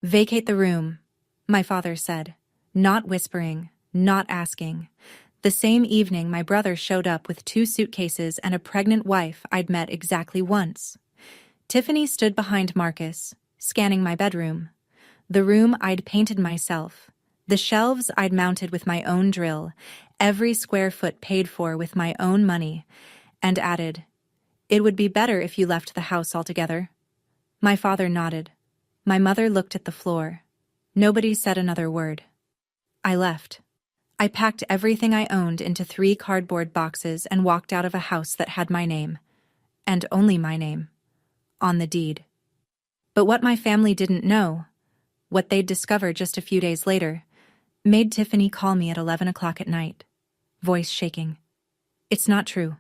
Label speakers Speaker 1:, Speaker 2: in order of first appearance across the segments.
Speaker 1: Vacate the room, my father said, not whispering, not asking. The same evening, my brother showed up with 2 suitcases and a pregnant wife I'd met exactly once. Tiffany stood behind Marcus, scanning my bedroom. The room I'd painted myself. The shelves I'd mounted with my own drill, every square foot paid for with my own money, and added, "It would be better if you left the house altogether." My father nodded. My mother looked at the floor. Nobody said another word. I left. I packed everything I owned into 3 cardboard boxes and walked out of a house that had my name, and only my name, on the deed. But what my family didn't know, what they'd discover just a few days later, made Tiffany call me at 11 o'clock at night, voice shaking. "It's not true.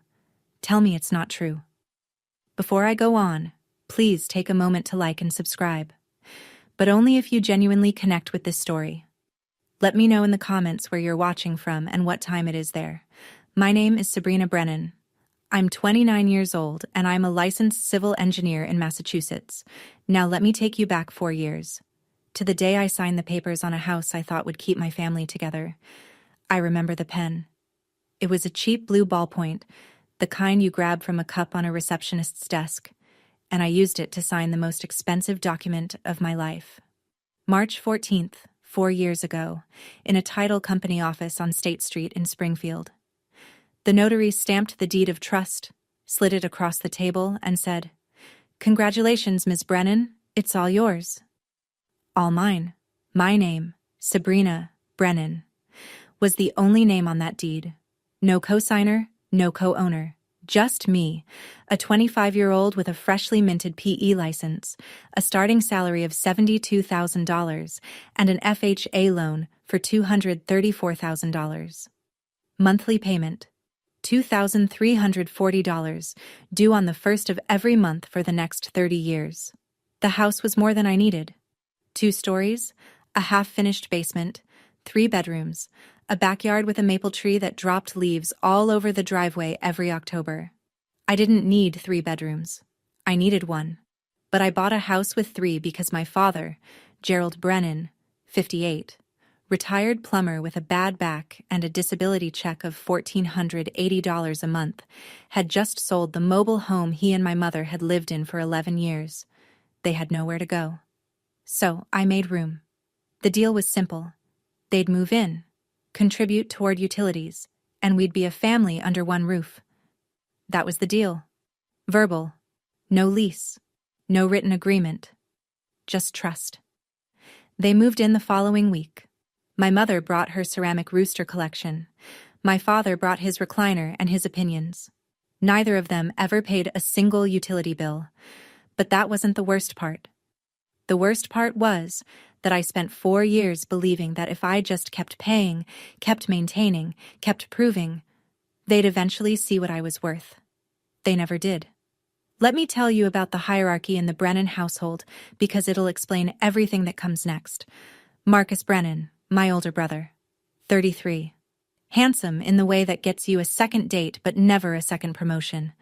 Speaker 1: Tell me it's not true." Before I go on, please take a moment to like and subscribe. But only if you genuinely connect with this story. Let me know in the comments where you're watching from and what time it is there. My name is Sabrina Brennan. I'm 29 years old and I'm a licensed civil engineer in Massachusetts. Now let me take you back 4 years. To the day I signed the papers on a house I thought would keep my family together. I remember the pen. It was a cheap blue ballpoint, the kind you grab from a cup on a receptionist's desk, and I used it to sign the most expensive document of my life. March 14th, 4 years ago, in a title company office on State Street in Springfield. The notary stamped the deed of trust, slid it across the table, and said, "Congratulations, Ms. Brennan, it's all yours." All mine. My name, Sabrina Brennan, was the only name on that deed. No co-signer, no co-owner. Just me, a 25-year-old with a freshly minted PE license, a starting salary of $72,000, and an FHA loan for $234,000. Monthly payment, $2,340, due on the first of every month for the next 30 years. The house was more than I needed. 2 stories, a half-finished basement, 3 bedrooms, a backyard with a maple tree that dropped leaves all over the driveway every October. I didn't need 3 bedrooms. I needed 1. But I bought a house with 3 because my father, Gerald Brennan, 58, retired plumber with a bad back and a disability check of $1,480 a month, had just sold the mobile home he and my mother had lived in for 11 years. They had nowhere to go. So I made room. The deal was simple. They'd move in, contribute toward utilities, and we'd be a family under one roof. That was the deal. Verbal. No lease. No written agreement. Just trust. They moved in the following week. My mother brought her ceramic rooster collection. My father brought his recliner and his opinions. Neither of them ever paid a single utility bill. But that wasn't the worst part. The worst part was that I spent 4 years believing that if I just kept paying, kept maintaining, kept proving, they'd eventually see what I was worth. They never did. Let me tell you about the hierarchy in the Brennan household because it'll explain everything that comes next. Marcus Brennan, my older brother, 33. Handsome in the way that gets you a second date but never a second promotion.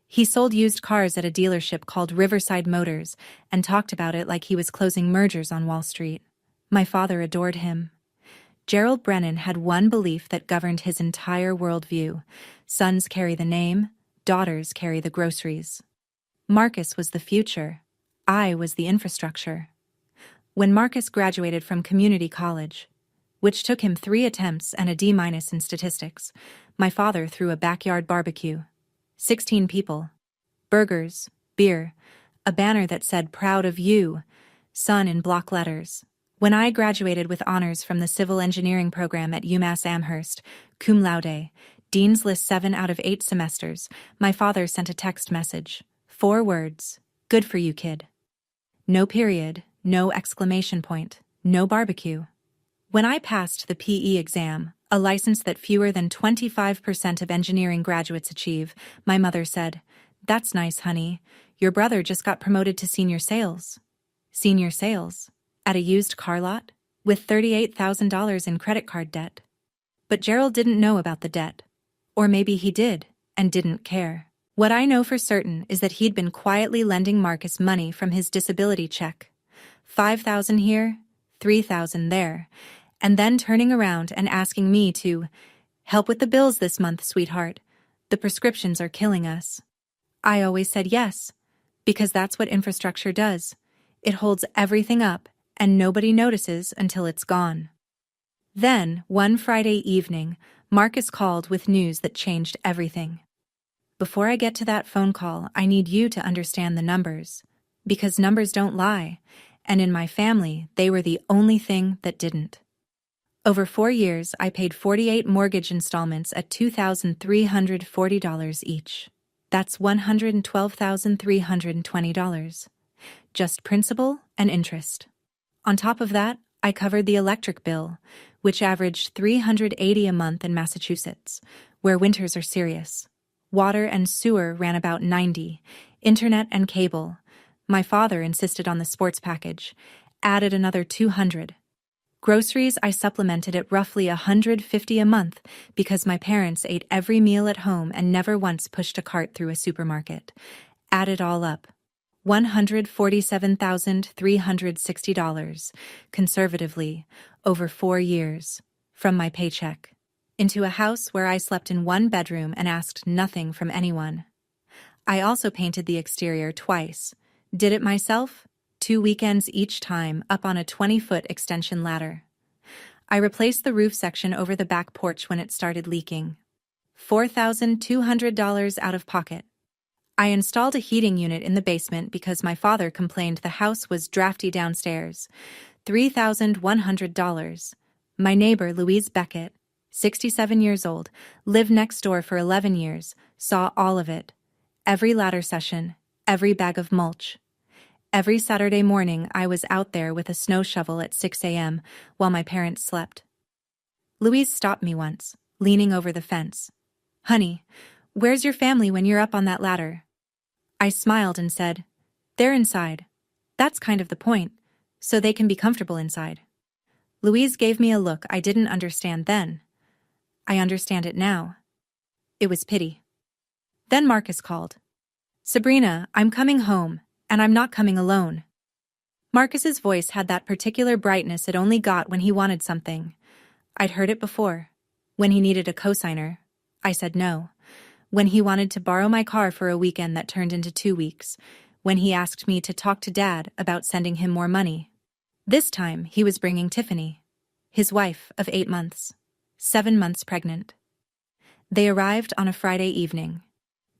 Speaker 1: He sold used cars at a dealership called Riverside Motors and talked about it like he was closing mergers on Wall Street. My father adored him. Gerald Brennan had one belief that governed his entire worldview. Sons carry the name, daughters carry the groceries. Marcus was the future. I was the infrastructure. When Marcus graduated from community college, which took him 3 attempts and a D- in statistics, my father threw a backyard barbecue. 16 people. Burgers, beer, a banner that said "Proud of You," son in block letters. When I graduated with honors from the civil engineering program at UMass Amherst, cum laude, Dean's List 7 out of 8 semesters, my father sent a text message. 4 words. "Good for you, kid." No period, no exclamation point, no barbecue. When I passed the PE exam, a license that fewer than 25% of engineering graduates achieve, my mother said, "That's nice, honey. Your brother just got promoted to senior sales." Senior sales? At a used car lot? With $38,000 in credit card debt. But Gerald didn't know about the debt. Or maybe he did, and didn't care. What I know for certain is that he'd been quietly lending Marcus money from his disability check. 5,000 here, 3,000 there, and then turning around and asking me to help with the bills this month, sweetheart. The prescriptions are killing us. I always said yes, because that's what infrastructure does. It holds everything up, and nobody notices until it's gone. Then, one Friday evening, Marcus called with news that changed everything. Before I get to that phone call, I need you to understand the numbers, because numbers don't lie, and in my family, they were the only thing that didn't. Over 4 years, I paid 48 mortgage installments at $2,340 each. That's $112,320. Just principal and interest. On top of that, I covered the electric bill, which averaged $380 a month in Massachusetts, where winters are serious. Water and sewer ran about $90, internet and cable. My father insisted on the sports package, added another $200. Groceries I supplemented at roughly $150 a month because my parents ate every meal at home and never once pushed a cart through a supermarket. Add it all up. $147,360, conservatively, over 4 years, from my paycheck, into a house where I slept in one bedroom and asked nothing from anyone. I also painted the exterior twice. Did it myself? 2 weekends each time, up on a 20-foot extension ladder. I replaced the roof section over the back porch when it started leaking. $4,200 out of pocket. I installed a heating unit in the basement because my father complained the house was drafty downstairs. $3,100. My neighbor, Louise Vacate, 67 years old, lived next door for 11 years, saw all of it. Every ladder session, every bag of mulch. Every Saturday morning, I was out there with a snow shovel at 6 a.m. while my parents slept. Louise stopped me once, leaning over the fence. "Honey, where's your family when you're up on that ladder?" I smiled and said, "They're inside. That's kind of the point, so they can be comfortable inside." Louise gave me a look I didn't understand then. I understand it now. It was pity. Then Marcus called. "Sabrina, I'm coming home, and I'm not coming alone." Marcus's voice had that particular brightness it only got when he wanted something. I'd heard it before. When he needed a cosigner, I said no. When he wanted to borrow my car for a weekend that turned into 2 weeks. When he asked me to talk to Dad about sending him more money. This time, he was bringing Tiffany, his wife of 8 months, 7 months pregnant. They arrived on a Friday evening.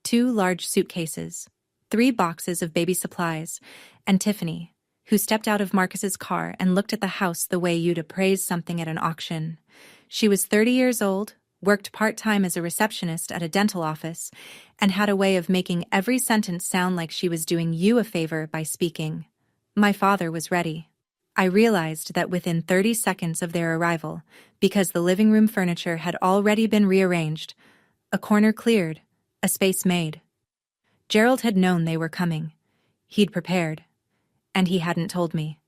Speaker 1: 2 large suitcases, 3 boxes of baby supplies, and Tiffany, who stepped out of Marcus's car and looked at the house the way you'd appraise something at an auction. She was 30 years old, worked part-time as a receptionist at a dental office, and had a way of making every sentence sound like she was doing you a favor by speaking. My father was ready. I realized that within 30 seconds of their arrival, because the living room furniture had already been rearranged, a corner cleared, a space made. Gerald had known they were coming. He'd prepared. And he hadn't told me.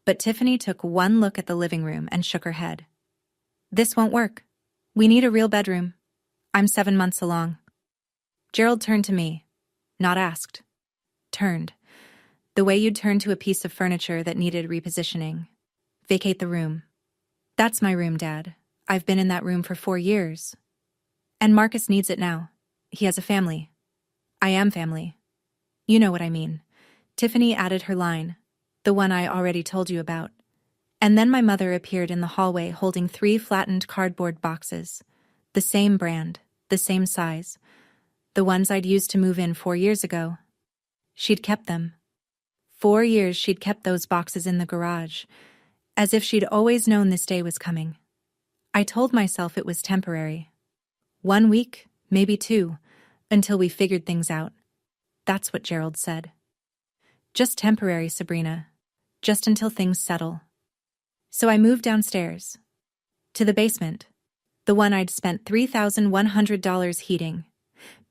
Speaker 1: But Tiffany took one look at the living room and shook her head. "This won't work. We need a real bedroom. I'm 7 months along." Gerald turned to me. Not asked. Turned. The way you'd turn to a piece of furniture that needed repositioning. "Vacate the room." "That's my room, Dad. I've been in that room for 4 years. And Marcus needs it now. He has a family. I am family. You know what I mean." Tiffany added her line, the one I already told you about. And then my mother appeared in the hallway holding 3 flattened cardboard boxes. The same brand, the same size. The ones I'd used to move in 4 years ago. She'd kept them. 4 years she'd kept those boxes in the garage, as if she'd always known this day was coming. I told myself it was temporary. 1 week, maybe 2, until we figured things out. That's what Gerald said. "Just temporary, Sabrina. Just until things settle." So I moved downstairs. To the basement. The one I'd spent $3,100 heating.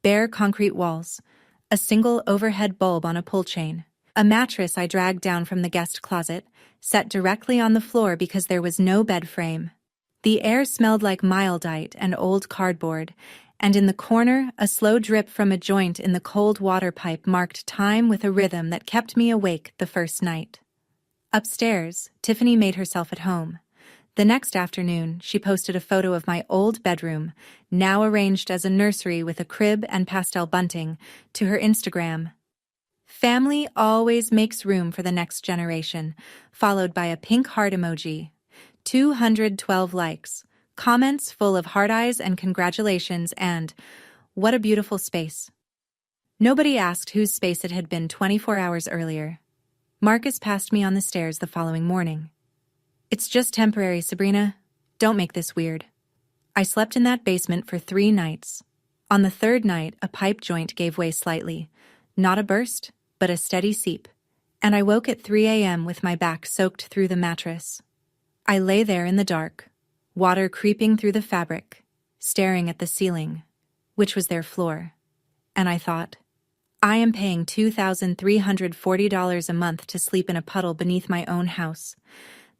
Speaker 1: Bare concrete walls. A single overhead bulb on a pull chain. A mattress I dragged down from the guest closet, set directly on the floor because there was no bed frame. The air smelled like Mildite and old cardboard, and in the corner, a slow drip from a joint in the cold water pipe marked time with a rhythm that kept me awake the first night. Upstairs, Tiffany made herself at home. The next afternoon, she posted a photo of my old bedroom, now arranged as a nursery with a crib and pastel bunting, to her Instagram. Family always makes room for the next generation, followed by a pink heart emoji. 212 likes, comments full of heart eyes and congratulations, and what a beautiful space. Nobody asked whose space it had been 24 hours earlier. Marcus passed me on the stairs the following morning. "It's just temporary, Sabrina. Don't make this weird." I slept in that basement for 3 nights. On the 3rd night, a pipe joint gave way slightly. Not a burst, but a steady seep. And I woke at 3 a.m. with my back soaked through the mattress. I lay there in the dark, water creeping through the fabric, staring at the ceiling, which was their floor. And I thought, I am paying $2,340 a month to sleep in a puddle beneath my own house.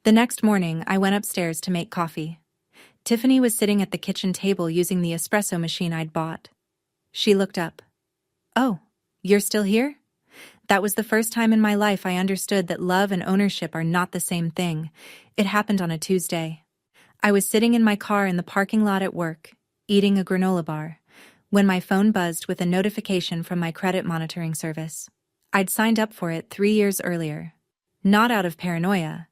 Speaker 1: The next morning, I went upstairs to make coffee. Tiffany was sitting at the kitchen table using the espresso machine I'd bought. She looked up. "Oh, you're still here?" That was the first time in my life I understood that love and ownership are not the same thing. It happened on a Tuesday. I was sitting in my car in the parking lot at work, eating a granola bar, when my phone buzzed with a notification from my credit monitoring service. I'd signed up for it 3 years earlier. Not out of paranoia,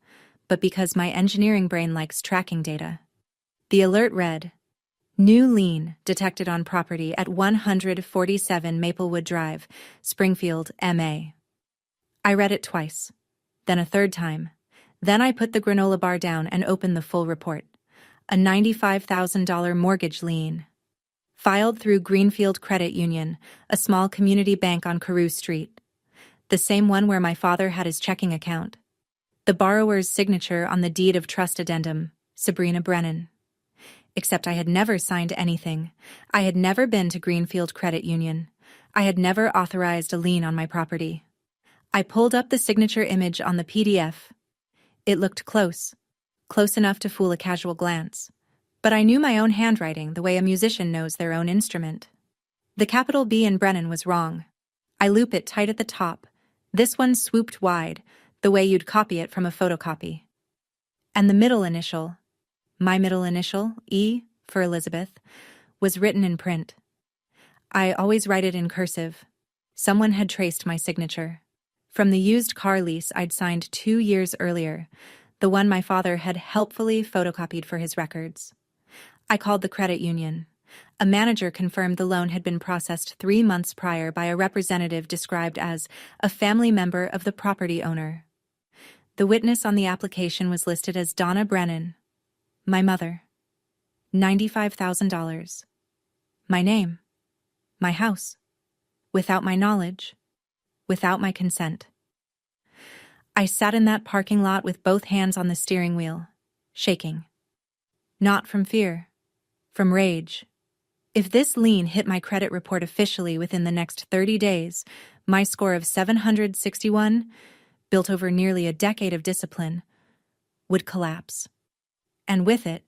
Speaker 1: but because my engineering brain likes tracking data. The alert read, "New lien detected on property at 147 Maplewood Drive, Springfield, MA." I read it twice, then a 3rd time. Then I put the granola bar down and opened the full report. A $95,000 mortgage lien. Filed through Greenfield Credit Union, a small community bank on Carew Street. The same one where my father had his checking account. The borrower's signature on the deed of trust addendum, Sabrina Brennan. Except I had never signed anything. I had never been to Greenfield Credit Union. I had never authorized a lien on my property. I pulled up the signature image on the PDF. It looked close enough to fool a casual glance. But I knew my own handwriting the way a musician knows their own instrument. The capital B in Brennan was wrong. I loop it tight at the top. This one swooped wide, the way you'd copy it from a photocopy. And the middle initial, my middle initial, E, for Elizabeth, was written in print. I always write it in cursive. Someone had traced my signature. From the used car lease I'd signed 2 years earlier, the one my father had helpfully photocopied for his records. I called the credit union. A manager confirmed the loan had been processed 3 months prior by a representative described as a family member of the property owner. The witness on the application was listed as Donna Brennan, my mother. $95,000. My name. My house. Without my knowledge. Without my consent. I sat in that parking lot with both hands on the steering wheel, shaking. Not from fear. From rage. If this lien hit my credit report officially within the next 30 days, my score of 761, built over nearly a decade of discipline, would collapse. And with it,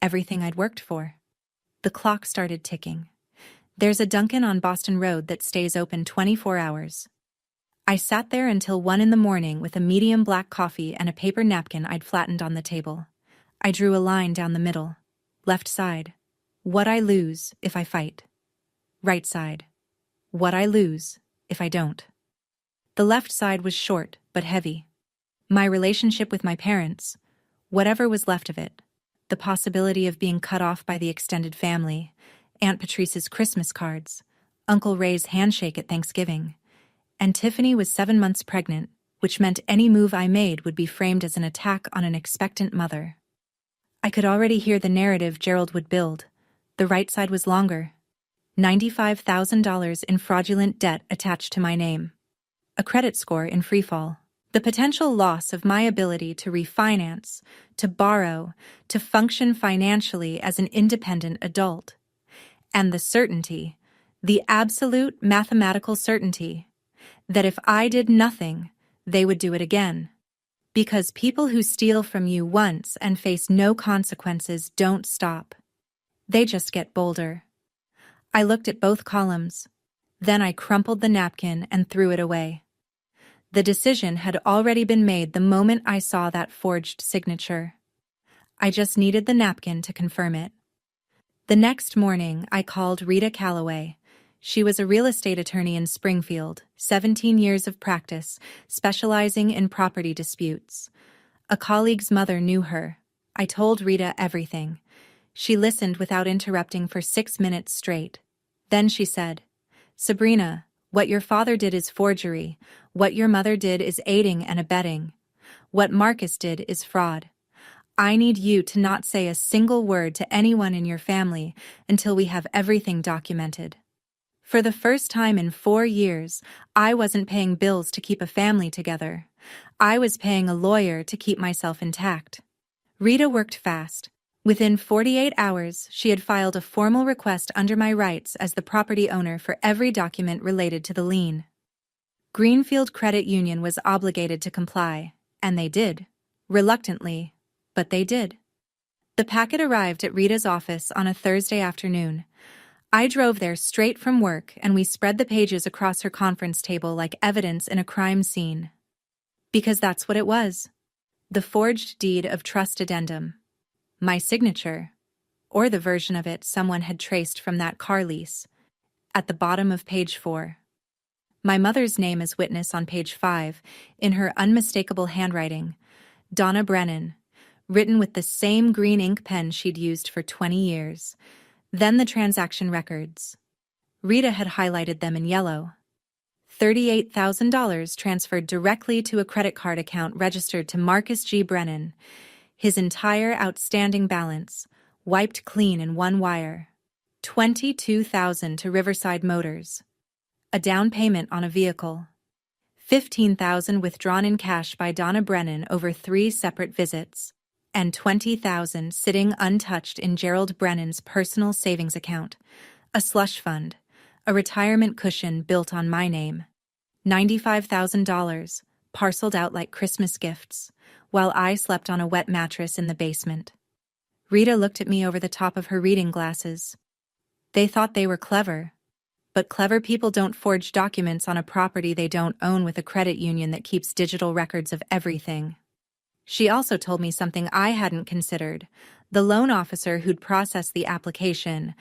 Speaker 1: everything I'd worked for. The clock started ticking. There's a Dunkin' on Boston Road that stays open 24 hours. I sat there until 1 in the morning with a medium black coffee and a paper napkin I'd flattened on the table. I drew a line down the middle. Left side. What I lose if I fight. Right side. What I lose if I don't. The left side was short but heavy. My relationship with my parents, whatever was left of it, the possibility of being cut off by the extended family, Aunt Patrice's Christmas cards, Uncle Ray's handshake at Thanksgiving, and Tiffany was 7 months pregnant, which meant any move I made would be framed as an attack on an expectant mother. I could already hear the narrative Gerald would build. The right side was longer. $95,000 in fraudulent debt attached to my name. A credit score in freefall. The potential loss of my ability to refinance, to borrow, to function financially as an independent adult. And the certainty, the absolute mathematical certainty, that if I did nothing, they would do it again. Because people who steal from you once and face no consequences don't stop. They just get bolder. I looked at both columns. Then I crumpled the napkin and threw it away. The decision had already been made the moment I saw that forged signature. I just needed the napkin to confirm it. The next morning, I called Rita Calloway. She was a real estate attorney in Springfield, 17 years of practice, specializing in property disputes. A colleague's mother knew her. I told Rita everything. She listened without interrupting for 6 minutes straight. Then she said, "Sabrina, what your father did is forgery. What your mother did is aiding and abetting. What Marcus did is fraud. I need you to not say a single word to anyone in your family until we have everything documented." For the first time in 4 years, I wasn't paying bills to keep a family together. I was paying a lawyer to keep myself intact. Rita worked fast. Within 48 hours, she had filed a formal request under my rights as the property owner for every document related to the lien. Greenfield Credit Union was obligated to comply, and they did. Reluctantly, but they did. The packet arrived at Rita's office on a Thursday afternoon. I drove there straight from work, and we spread the pages across her conference table like evidence in a crime scene. Because that's what it was. The forged deed of trust addendum. My signature, or the version of it someone had traced from that car lease, at the bottom of page 4. My mother's name as witness on page 5, in her unmistakable handwriting, Donna Brennan, written with the same green ink pen she'd used for 20 years. Then the transaction records. Rita had highlighted them in yellow. $38,000 transferred directly to a credit card account registered to Marcus G. Brennan. His entire outstanding balance, wiped clean in one wire. $22,000 to Riverside Motors. A down payment on a vehicle. $15,000 withdrawn in cash by Donna Brennan over 3 separate visits. And $20,000 sitting untouched in Gerald Brennan's personal savings account, a slush fund, a retirement cushion built on my name. $95,000, parceled out like Christmas gifts, while I slept on a wet mattress in the basement. Rita looked at me over the top of her reading glasses. They thought they were clever. But clever people don't forge documents on a property they don't own with a credit union that keeps digital records of everything. She also told me something I hadn't considered. The loan officer who'd processed the application,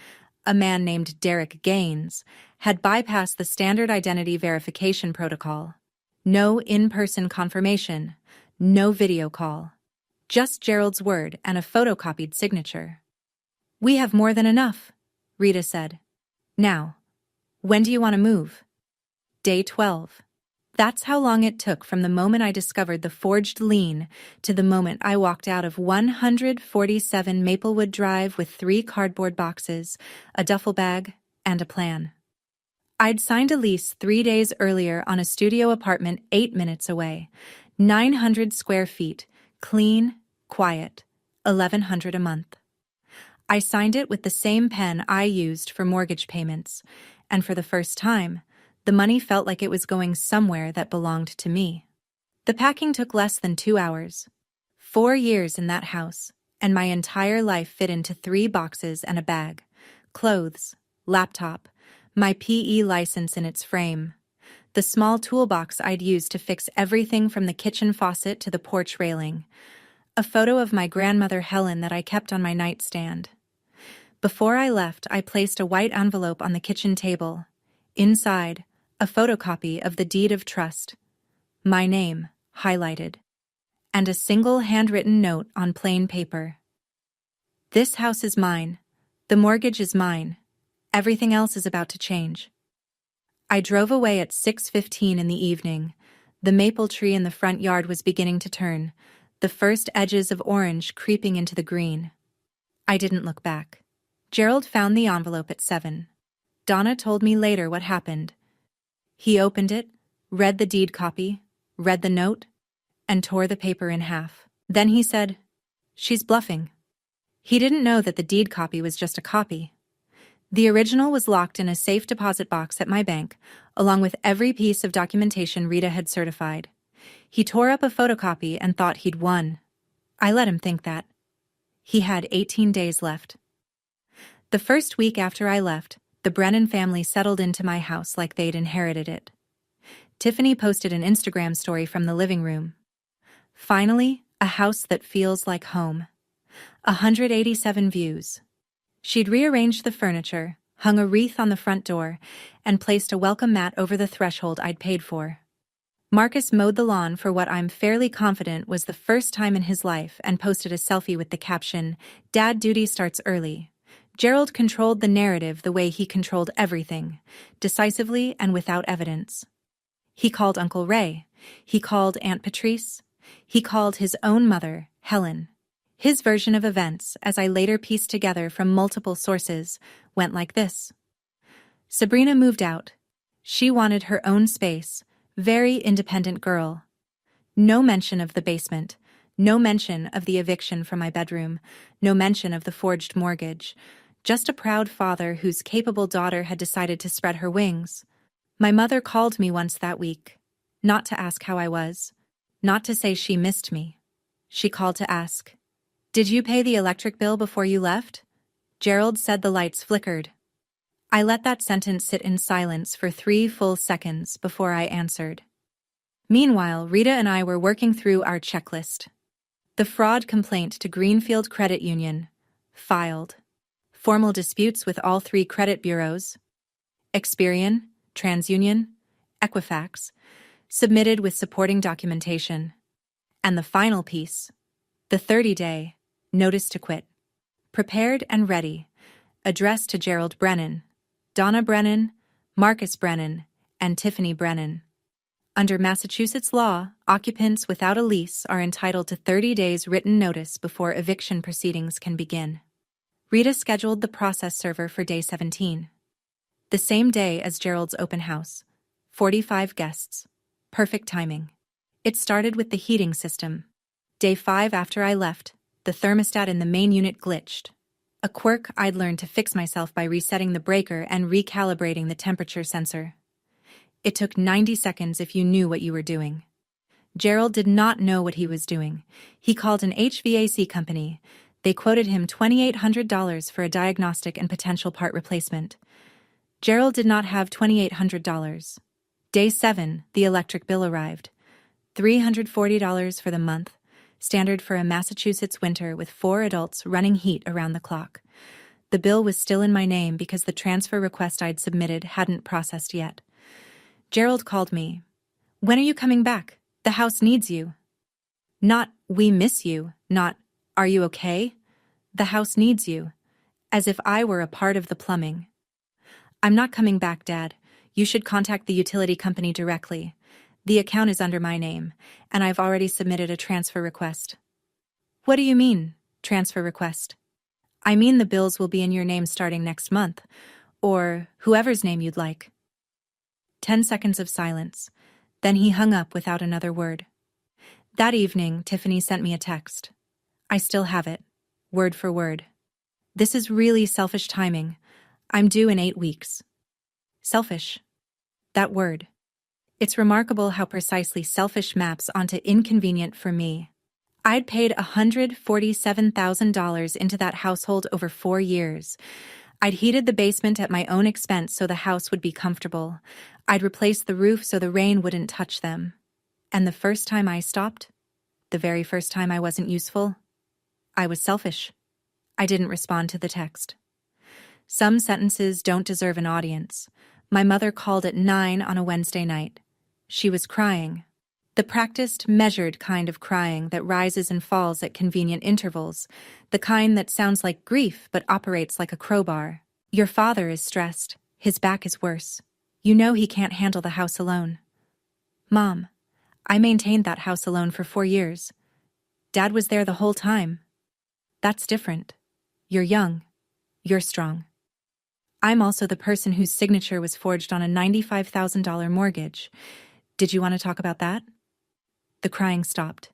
Speaker 1: a man named Derek Gaines, had bypassed the standard identity verification protocol. No in-person confirmation, no video call. Just Gerald's word and a photocopied signature. "We have more than enough," Rita said. "Now, when do you want to move?" Day 12. That's how long it took from the moment I discovered the forged lien to the moment I walked out of 147 Maplewood Drive with 3 cardboard boxes, a duffel bag, and a plan. I'd signed a lease 3 days earlier on a studio apartment 8 minutes away, 900 square feet, clean, quiet, $1,100 a month. I signed it with the same pen I used for mortgage payments, and for the first time, the money felt like it was going somewhere that belonged to me. The packing took less than 2 hours. 4 years in that house, and my entire life fit into 3 boxes and a bag. Clothes, laptop, my PE license in its frame, the small toolbox I'd used to fix everything from the kitchen faucet to the porch railing, a photo of my grandmother Helen that I kept on my nightstand. Before I left, I placed a white envelope on the kitchen table. Inside, a photocopy of the deed of trust, my name, highlighted, and a single handwritten note on plain paper. "This house is mine. The mortgage is mine. Everything else is about to change." I drove away at 6:15 in the evening. The maple tree in the front yard was beginning to turn, the first edges of orange creeping into the green. I didn't look back. Gerald found the envelope at 7. Donna told me later what happened. He opened it, read the deed copy, read the note, and tore the paper in half. Then he said, "She's bluffing." He didn't know that the deed copy was just a copy. The original was locked in a safe deposit box at my bank, along with every piece of documentation Rita had certified. He tore up a photocopy and thought he'd won. I let him think that. He had 18 days left. The first week after I left, the Brennan family settled into my house like they'd inherited it. Tiffany posted an Instagram story from the living room. Finally, a house that feels like home. 187 views. She'd rearranged the furniture, hung a wreath on the front door, and placed a welcome mat over the threshold I'd paid for. Marcus mowed the lawn for what I'm fairly confident was the first time in his life and posted a selfie with the caption, "Dad duty starts early." Gerald controlled the narrative the way he controlled everything, decisively and without evidence. He called Uncle Ray. He called Aunt Patrice. He called his own mother, Helen. His version of events, as I later pieced together from multiple sources, went like this. Sabrina moved out. She wanted her own space, very independent girl. No mention of the basement, no mention of the eviction from my bedroom, no mention of the forged mortgage, just a proud father whose capable daughter had decided to spread her wings. My mother called me once that week, not to ask how I was, not to say she missed me. She called to ask, "Did you pay the electric bill before you left?" Gerald said the lights flickered. I let that sentence sit in silence for 3 full seconds before I answered. Meanwhile, Rita and I were working through our checklist. The fraud complaint to Greenfield Credit Union. Filed. Formal disputes with all 3 credit bureaus. Experian, TransUnion, Equifax. Submitted with supporting documentation. And the final piece. The 30-day notice to quit. Prepared and ready. Addressed to Gerald Brennan, Donna Brennan, Marcus Brennan, and Tiffany Brennan. Under Massachusetts law, occupants without a lease are entitled to 30 days written notice before eviction proceedings can begin. Rita scheduled the process server for day 17. The same day as Gerald's open house. 45 guests. Perfect timing. It started with the heating system. Day 5 after I left, the thermostat in the main unit glitched. A quirk I'd learned to fix myself by resetting the breaker and recalibrating the temperature sensor. It took 90 seconds if you knew what you were doing. Gerald did not know what he was doing. He called an HVAC company. They quoted him $2,800 for a diagnostic and potential part replacement. Gerald did not have $2,800. Day 7, the electric bill arrived. $340 for the month. Standard for a Massachusetts winter with 4 adults running heat around the clock. The bill was still in my name because the transfer request I'd submitted hadn't processed yet. Gerald called me. "When are you coming back? The house needs you." Not, "We miss you," not, "Are you okay?" "The house needs you." As if I were a part of the plumbing. "I'm not coming back, Dad. You should contact the utility company directly. The account is under my name, and I've already submitted a transfer request." "What do you mean, transfer request?" "I mean the bills will be in your name starting next month, or whoever's name you'd like." 10 seconds of silence. Then he hung up without another word. That evening, Tiffany sent me a text. I still have it, word for word. "This is really selfish timing. I'm due in 8 weeks." Selfish. That word. It's remarkable how precisely selfish maps onto inconvenient for me. I'd paid $147,000 into that household over 4 years. I'd heated the basement at my own expense so the house would be comfortable. I'd replaced the roof so the rain wouldn't touch them. And the first time I stopped, the very first time I wasn't useful, I was selfish. I didn't respond to the text. Some sentences don't deserve an audience. My mother called at 9 on a Wednesday night. She was crying. The practiced, measured kind of crying that rises and falls at convenient intervals, the kind that sounds like grief but operates like a crowbar. "Your father is stressed. His back is worse. You know he can't handle the house alone." "Mom, I maintained that house alone for 4 years. Dad was there the whole time." "That's different. You're young. You're strong. I'm also the person whose signature was forged on a $95,000 mortgage. Did you want to talk about that?" The crying stopped.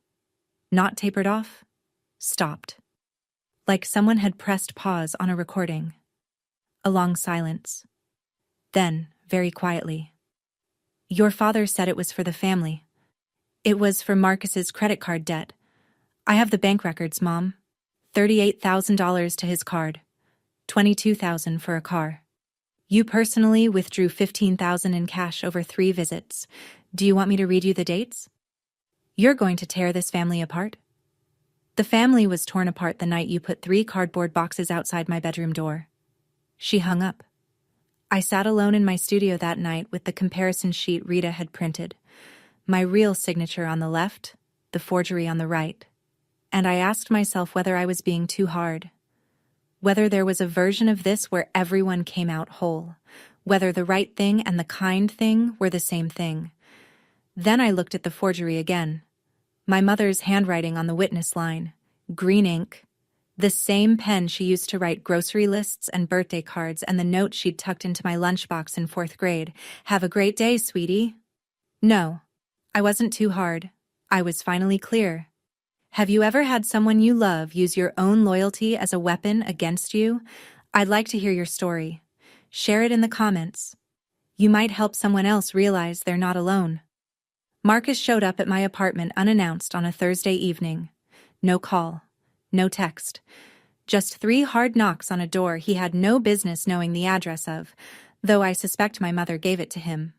Speaker 1: Not tapered off. Stopped. Like someone had pressed pause on a recording. A long silence. Then, very quietly, "Your father said it was for the family. It was for Marcus's credit card debt. I have the bank records, Mom. $38,000 to his card. $22,000 for a car. You personally withdrew $15,000 in cash over 3 visits. Do you want me to read you the dates? You're going to tear this family apart? The family was torn apart the night you put 3 cardboard boxes outside my bedroom door. She hung up. I sat alone in my studio that night with the comparison sheet Rita had printed. My real signature on the left, the forgery on the right. And I asked myself whether I was being too hard. Whether there was a version of this where everyone came out whole. Whether the right thing and the kind thing were the same thing. Then I looked at the forgery again. My mother's handwriting on the witness line. Green ink. The same pen she used to write grocery lists and birthday cards, and the note she'd tucked into my lunchbox in 4th grade. Have a great day, sweetie. No, I wasn't too hard. I was finally clear. Have you ever had someone you love use your own loyalty as a weapon against you? I'd like to hear your story. Share it in the comments. You might help someone else realize they're not alone. Marcus showed up at my apartment unannounced on a Thursday evening. No call. No text. Just 3 hard knocks on a door he had no business knowing the address of, though I suspect my mother gave it to him.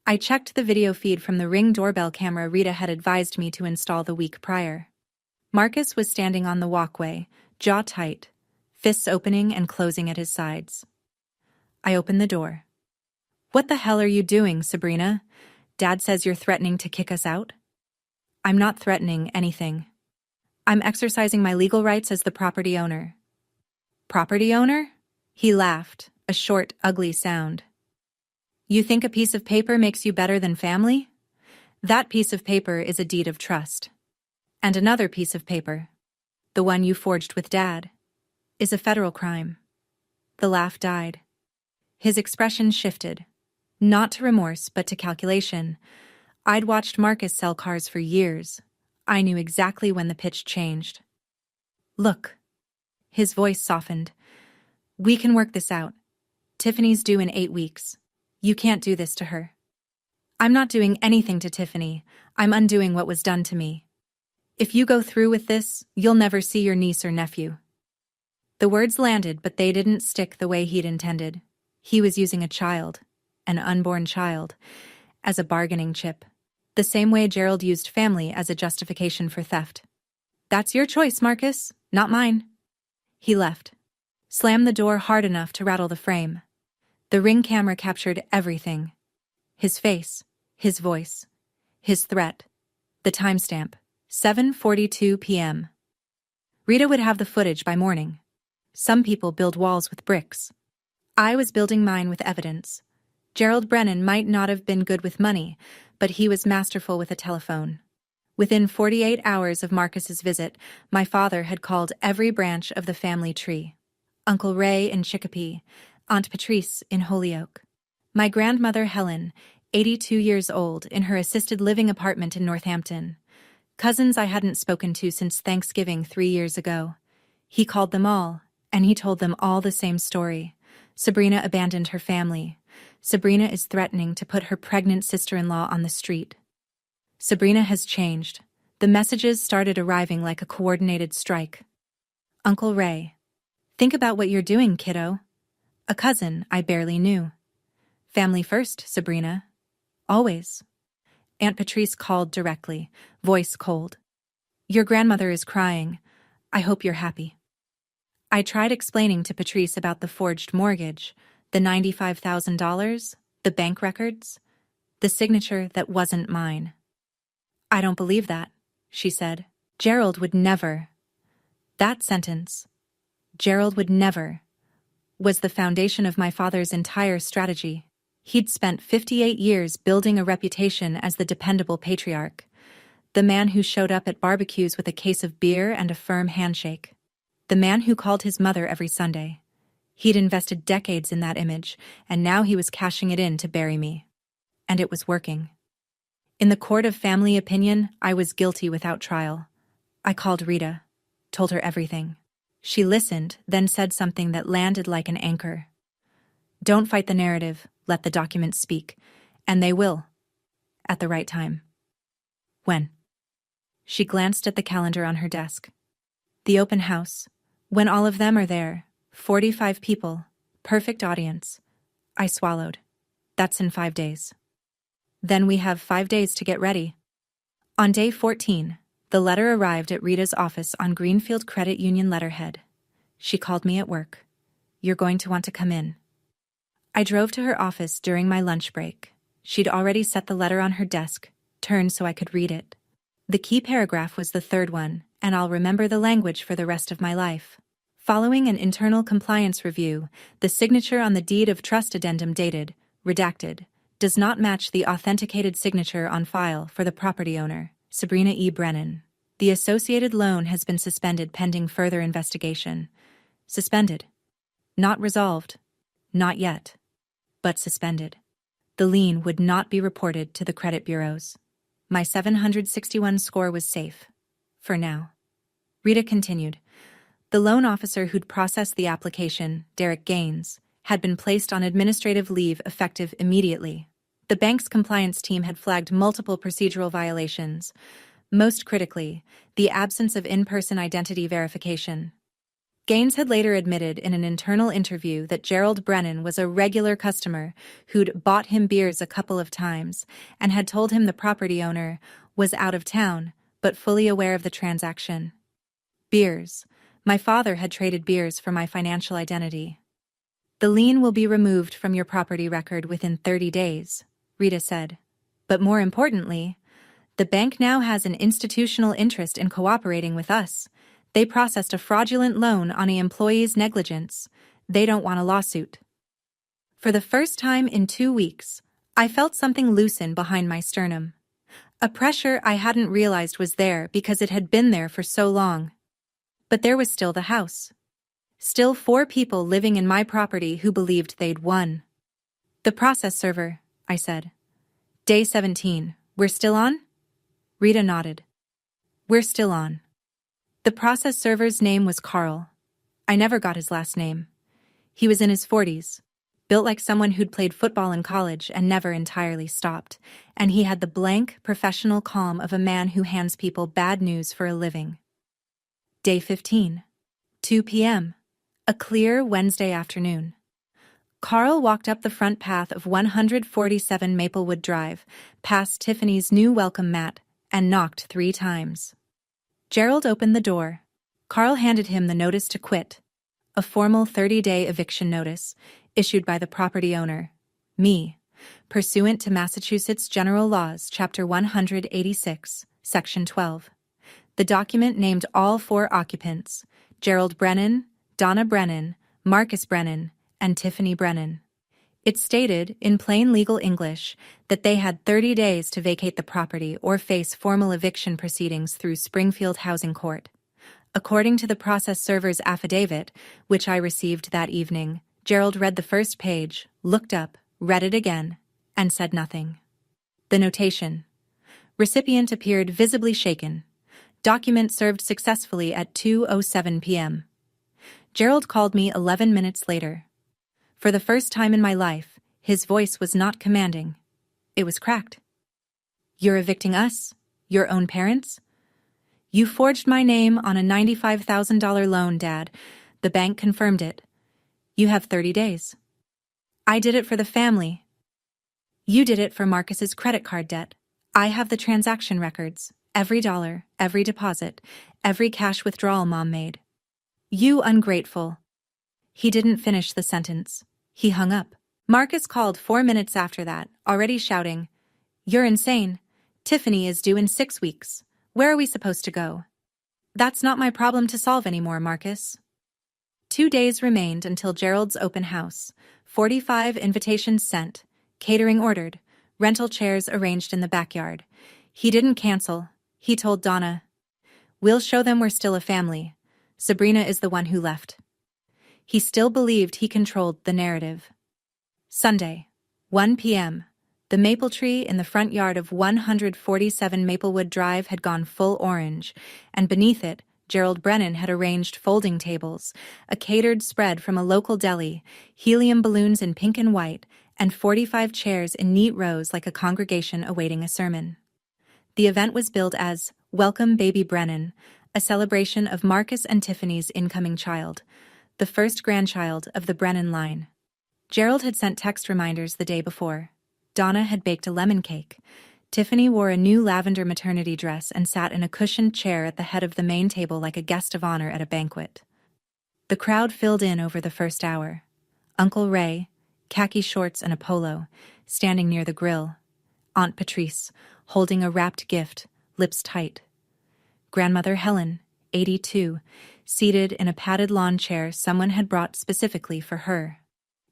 Speaker 1: I checked the video feed from the Ring doorbell camera Rita had advised me to install the week prior. Marcus was standing on the walkway, jaw tight, fists opening and closing at his sides. I opened the door. What the hell are you doing, Sabrina? Dad says you're threatening to kick us out? I'm not threatening anything. I'm exercising my legal rights as the property owner. Property owner? He laughed, a short, ugly sound. You think a piece of paper makes you better than family? That piece of paper is a deed of trust. And another piece of paper, the one you forged with Dad, is a federal crime. The laugh died. His expression shifted, not to remorse but to calculation. I'd watched Marcus sell cars for years. I knew exactly when the pitch changed. Look. His voice softened. We can work this out. Tiffany's due in 8 weeks. You can't do this to her. I'm not doing anything to Tiffany. I'm undoing what was done to me. If you go through with this, you'll never see your niece or nephew. The words landed, but they didn't stick the way he'd intended. He was using a child, an unborn child, as a bargaining chip. The same way Gerald used family as a justification for theft. That's your choice, Marcus, not mine. He left. Slammed the door hard enough to rattle the frame. The Ring camera captured everything. His face, his voice, his threat, the timestamp, 7:42 p.m. Rita would have the footage by morning. Some people build walls with bricks. I was building mine with evidence. Gerald Brennan might not have been good with money, but he was masterful with a telephone. Within 48 hours of Marcus's visit, my father had called every branch of the family tree. Uncle Ray in Chicopee, Aunt Patrice in Holyoke. My grandmother Helen, 82 years old, in her assisted living apartment in Northampton. Cousins I hadn't spoken to since Thanksgiving 3 years ago. He called them all, and he told them all the same story. Sabrina abandoned her family. Sabrina is threatening to put her pregnant sister-in-law on the street. Sabrina has changed. The messages started arriving like a coordinated strike. Uncle Ray. Think about what you're doing, kiddo. A cousin I barely knew. Family first, Sabrina. Always. Aunt Patrice called directly, voice cold. Your grandmother is crying. I hope you're happy. I tried explaining to Patrice about the forged mortgage, the $95,000, the bank records, the signature that wasn't mine. I don't believe that, she said. Gerald would never. That sentence, Gerald would never, was the foundation of my father's entire strategy. He'd spent 58 years building a reputation as the dependable patriarch, the man who showed up at barbecues with a case of beer and a firm handshake, the man who called his mother every Sunday. He'd invested decades in that image, and now he was cashing it in to bury me. And it was working. In the court of family opinion, I was guilty without trial. I called Rita, told her everything. She listened, then said something that landed like an anchor. Don't fight the narrative, let the documents speak. And they will. At the right time. When? She glanced at the calendar on her desk. The open house. When all of them are there. 45 people. Perfect audience. I swallowed. That's in 5 days. Then we have 5 days to get ready. On day 14, the letter arrived at Rita's office on Greenfield Credit Union letterhead. She called me at work. You're going to want to come in. I drove to her office during my lunch break. She'd already set the letter on her desk, turned so I could read it. The key paragraph was the third one, and I'll remember the language for the rest of my life. Following an internal compliance review, the signature on the deed of trust addendum dated, redacted, does not match the authenticated signature on file for the property owner, Sabrina E. Brennan. The associated loan has been suspended pending further investigation. Suspended. Not resolved. Not yet. But suspended. The lien would not be reported to the credit bureaus. My 761 score was safe. For now. Rita continued. The loan officer who'd processed the application, Derek Gaines, had been placed on administrative leave effective immediately. The bank's compliance team had flagged multiple procedural violations, most critically, the absence of in-person identity verification. Gaines had later admitted in an internal interview that Gerald Brennan was a regular customer who'd bought him beers a couple of times and had told him the property owner was out of town, but fully aware of the transaction. Beers. My father had traded beers for my financial identity. The lien will be removed from your property record within 30 days, Rita said. But more importantly, the bank now has an institutional interest in cooperating with us. They processed a fraudulent loan on an employee's negligence. They don't want a lawsuit. For the first time in 2 weeks, I felt something loosen behind my sternum. A pressure I hadn't realized was there because it had been there for so long. But there was still the house. Still 4 people living in my property who believed they'd won. The process server, I said. Day 17, we're still on? Rita nodded. We're still on. The process server's name was Carl. I never got his last name. He was in his 40s, built like someone who'd played football in college and never entirely stopped, and he had the blank, professional calm of a man who hands people bad news for a living. Day 15, 2 p.m., a clear Wednesday afternoon. Carl walked up the front path of 147 Maplewood Drive, past Tiffany's new welcome mat, and knocked 3 times. Gerald opened the door. Carl handed him the notice to quit, a formal 30-day eviction notice issued by the property owner, me, pursuant to Massachusetts General Laws, Chapter 186, Section 12. The document named all 4 occupants, Gerald Brennan, Donna Brennan, Marcus Brennan, and Tiffany Brennan. It stated, in plain legal English, that they had 30 days to vacate the property or face formal eviction proceedings through Springfield Housing Court. According to the process server's affidavit, which I received that evening, Gerald read the first page, looked up, read it again, and said nothing. The notation. Recipient appeared visibly shaken. Document served successfully at 2:07 p.m. Gerald called me 11 minutes later. For the first time in my life, his voice was not commanding. It was cracked. You're evicting us? Your own parents? You forged my name on a $95,000 loan, Dad. The bank confirmed it. You have 30 days. I did it for the family. You did it for Marcus's credit card debt. I have the transaction records, every dollar, every deposit, every cash withdrawal Mom made. You ungrateful. He didn't finish the sentence. He hung up. Marcus called 4 minutes after that, already shouting, You're insane. Tiffany is due in 6 weeks. Where are we supposed to go? That's not my problem to solve anymore, Marcus. 2 days remained until Gerald's open house. 45 invitations sent, catering ordered, rental chairs arranged in the backyard. He didn't cancel. He told Donna, We'll show them we're still a family. Sabrina is the one who left. He still believed he controlled the narrative. Sunday, 1 p.m. The maple tree in the front yard of 147 Maplewood Drive had gone full orange, and beneath it, Gerald Brennan had arranged folding tables, a catered spread from a local deli, helium balloons in pink and white, and 45 chairs in neat rows like a congregation awaiting a sermon. The event was billed as Welcome Baby Brennan, a celebration of Marcus and Tiffany's incoming child, the first grandchild of the Brennan line. Gerald had sent text reminders the day before. Donna had baked a lemon cake. Tiffany wore a new lavender maternity dress and sat in a cushioned chair at the head of the main table like a guest of honor at a banquet. The crowd filled in over the first hour. Uncle Ray, khaki shorts and a polo, standing near the grill. Aunt Patrice, holding a wrapped gift, lips tight. Grandmother Helen, 82, seated in a padded lawn chair someone had brought specifically for her.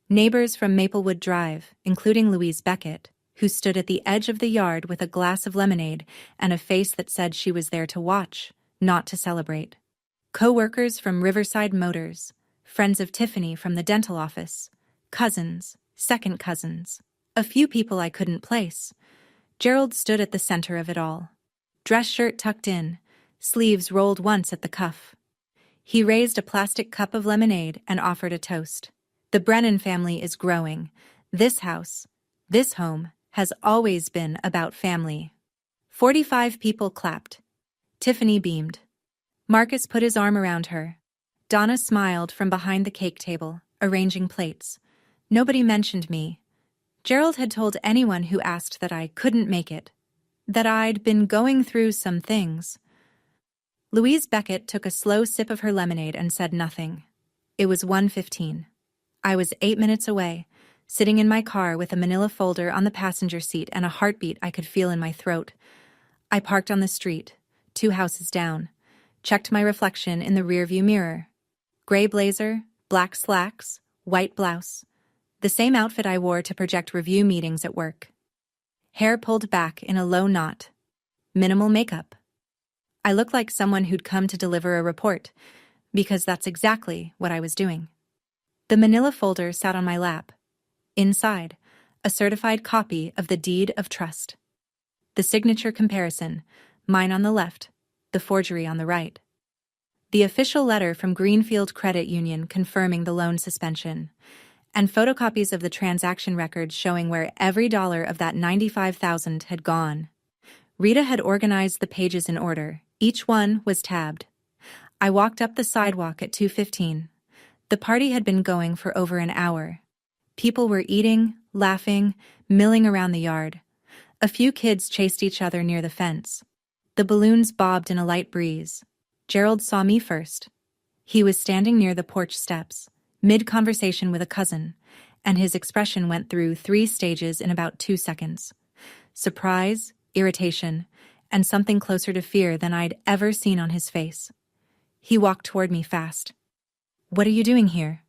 Speaker 1: Neighbors from Maplewood Drive, including Louise Beckett, who stood at the edge of the yard with a glass of lemonade and a face that said she was there to watch, not to celebrate. Co-workers from Riverside Motors, friends of Tiffany from the dental office, cousins, second cousins, a few people I couldn't place. Gerald stood at the center of it all. Dress shirt tucked in, sleeves rolled once at the cuff. He raised a plastic cup of lemonade and offered a toast. The Brennan family is growing. This house, this home, has always been about family. 45 people clapped. Tiffany beamed. Marcus put his arm around her. Donna smiled from behind the cake table, arranging plates. Nobody mentioned me. Gerald had told anyone who asked that I couldn't make it, that I'd been going through some things. Louise Beckett took a slow sip of her lemonade and said nothing. It was 1:15. I was 8 minutes away, sitting in my car with a manila folder on the passenger seat and a heartbeat I could feel in my throat. I parked on the street, 2 houses down, checked my reflection in the rearview mirror. Gray blazer, black slacks, white blouse. The same outfit I wore to project review meetings at work. Hair pulled back in a low knot. Minimal makeup. I looked like someone who'd come to deliver a report, because that's exactly what I was doing. The manila folder sat on my lap. Inside, a certified copy of the deed of trust. The signature comparison, mine on the left, the forgery on the right. The official letter from Greenfield Credit Union confirming the loan suspension, and photocopies of the transaction records showing where every dollar of that $95,000 had gone. Rita had organized the pages in order. Each one was tabbed. I walked up the sidewalk at 2:15. The party had been going for over an hour. People were eating, laughing, milling around the yard. A few kids chased each other near the fence. The balloons bobbed in a light breeze. Gerald saw me first. He was standing near the porch steps, mid-conversation with a cousin, and his expression went through 3 stages in about 2 seconds. Surprise, irritation, and something closer to fear than I'd ever seen on his face. He walked toward me fast. "What are you doing here?"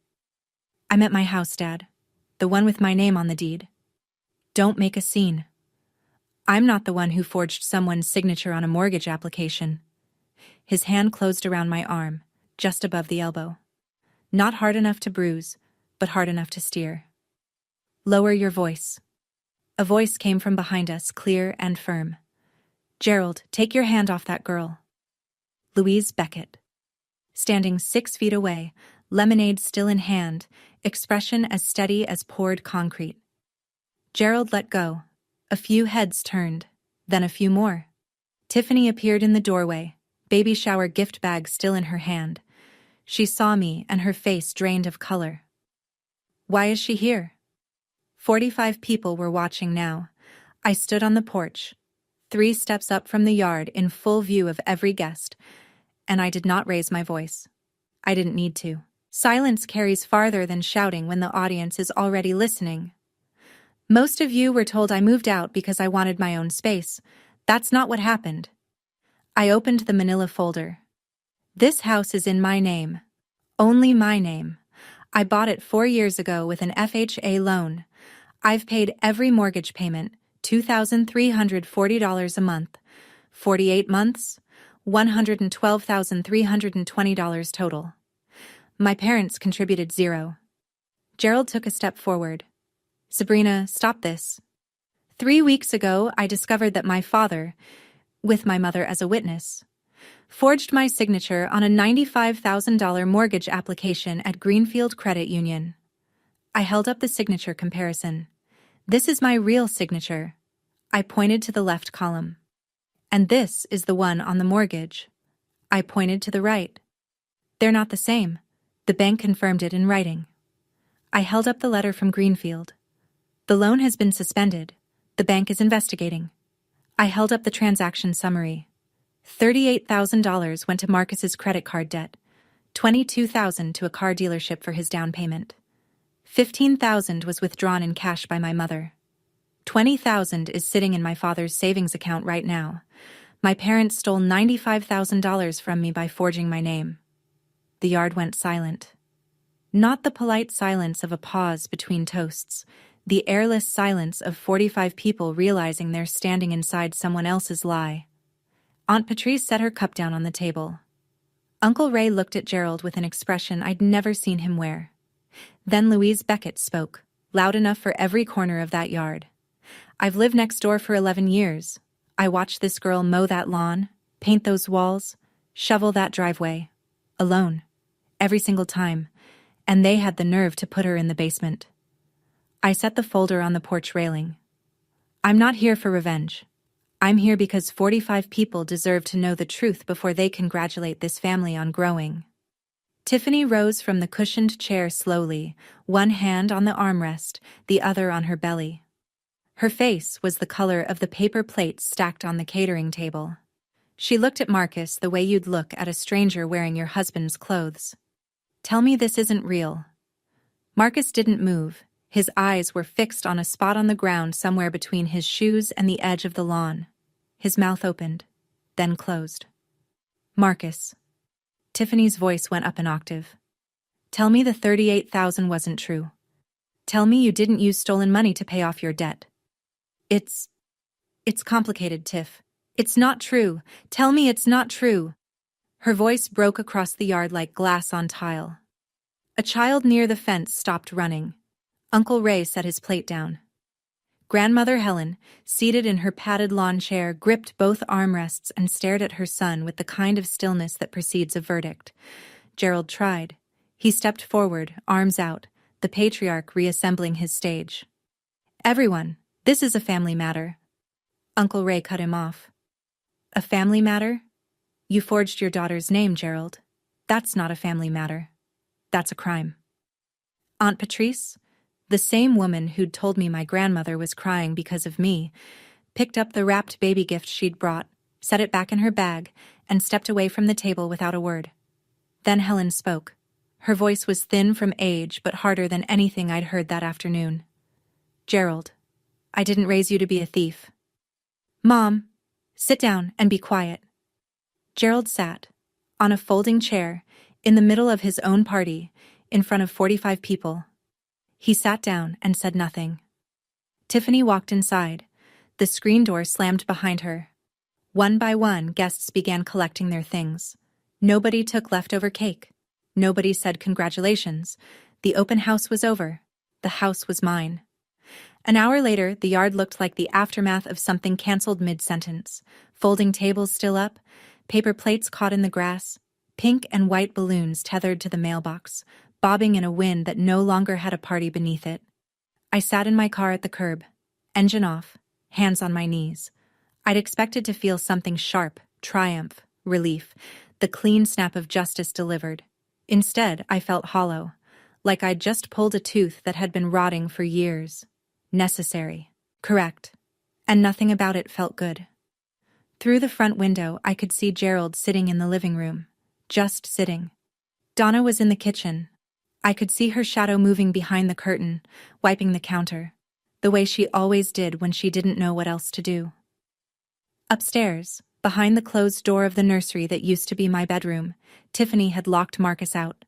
Speaker 1: "I'm at my house, Dad. The one with my name on the deed." "Don't make a scene. I'm not the one who forged someone's signature on a mortgage application." His hand closed around my arm, just above the elbow. Not hard enough to bruise, but hard enough to steer. "Lower your voice." A voice came from behind us, clear and firm. "Gerald, take your hand off that girl." Louise Beckett. Standing 6 feet away, lemonade still in hand, expression as steady as poured concrete. Gerald let go. A few heads turned, then a few more. Tiffany appeared in the doorway, baby shower gift bag still in her hand. She saw me and her face drained of color. "Why is she here?" 45 people were watching now. I stood on the porch, 3 steps up from the yard in full view of every guest, and I did not raise my voice. I didn't need to. Silence carries farther than shouting when the audience is already listening. "Most of you were told I moved out because I wanted my own space. That's not what happened." I opened the manila folder. "This house is in my name. Only my name. I bought it 4 years ago with an FHA loan. I've paid every mortgage payment, $2,340 a month. 48 months, $112,320 total. My parents contributed $0. Gerald took a step forward. "Sabrina, stop this. 3 weeks ago, I discovered that my father, with my mother as a witness, forged my signature on a $95,000 mortgage application at Greenfield Credit Union." I held up the signature comparison. "This is my real signature." I pointed to the left column. "And this is the one on the mortgage." I pointed to the right. "They're not the same. The bank confirmed it in writing." I held up the letter from Greenfield. "The loan has been suspended. The bank is investigating. I held up the transaction summary. $38,000 went to Marcus's credit card debt, $22,000 to a car dealership for his down payment. $15,000 was withdrawn in cash by my mother. $20,000 is sitting in my father's savings account right now. My parents stole $95,000 from me by forging my name. The yard went silent. Not the polite silence of a pause between toasts, the airless silence of 45 people realizing they're standing inside someone else's lie. Aunt Patrice set her cup down on the table. Uncle Ray looked at Gerald with an expression I'd never seen him wear. Then Louise Beckett spoke, loud enough for every corner of that yard. I've lived next door for 11 years. I watched this girl mow that lawn, paint those walls, shovel that driveway. Alone. Every single time. And they had the nerve to put her in the basement. I set the folder on the porch railing. I'm not here for revenge. I'm here because 45 people deserve to know the truth before they congratulate this family on growing. Tiffany rose from the cushioned chair slowly, one hand on the armrest, the other on her belly. Her face was the color of the paper plates stacked on the catering table. She looked at Marcus the way you'd look at a stranger wearing your husband's clothes. Tell me this isn't real. Marcus didn't move. His eyes were fixed on a spot on the ground somewhere between his shoes and the edge of the lawn. His mouth opened, then closed. Marcus. Tiffany's voice went up an octave. Tell me the $38,000 wasn't true. Tell me you didn't use stolen money to pay off your debt. It's complicated, Tiff. It's not true. Tell me it's not true. Her voice broke across the yard like glass on tile. A child near the fence stopped running. Uncle Ray set his plate down. Grandmother Helen, seated in her padded lawn chair, gripped both armrests and stared at her son with the kind of stillness that precedes a verdict. Gerald tried. He stepped forward, arms out, the patriarch reassembling his stage. Everyone, this is a family matter. Uncle Ray cut him off. A family matter? You forged your daughter's name, Gerald. That's not a family matter. That's a crime. Aunt Patrice, the same woman who'd told me my grandmother was crying because of me, picked up the wrapped baby gift she'd brought, set it back in her bag, and stepped away from the table without a word. Then Helen spoke. Her voice was thin from age but harder than anything I'd heard that afternoon. Gerald, I didn't raise you to be a thief. Mom, sit down and be quiet. Gerald sat, on a folding chair, in the middle of his own party, in front of 45 people. He sat down and said nothing. Tiffany walked inside. The screen door slammed behind her. One by one, guests began collecting their things. Nobody took leftover cake. Nobody said congratulations. The open house was over. The house was mine. An hour later, the yard looked like the aftermath of something canceled mid-sentence. Folding tables still up, paper plates caught in the grass, pink and white balloons tethered to the mailbox, bobbing in a wind that no longer had a party beneath it. I sat in my car at the curb, engine off, hands on my knees. I'd expected to feel something sharp, triumph, relief, the clean snap of justice delivered. Instead, I felt hollow, like I'd just pulled a tooth that had been rotting for years. Necessary, correct, and nothing about it felt good. Through the front window, I could see Gerald sitting in the living room, just sitting. Donna was in the kitchen. I could see her shadow moving behind the curtain, wiping the counter, the way she always did when she didn't know what else to do. Upstairs, behind the closed door of the nursery that used to be my bedroom, Tiffany had locked Marcus out.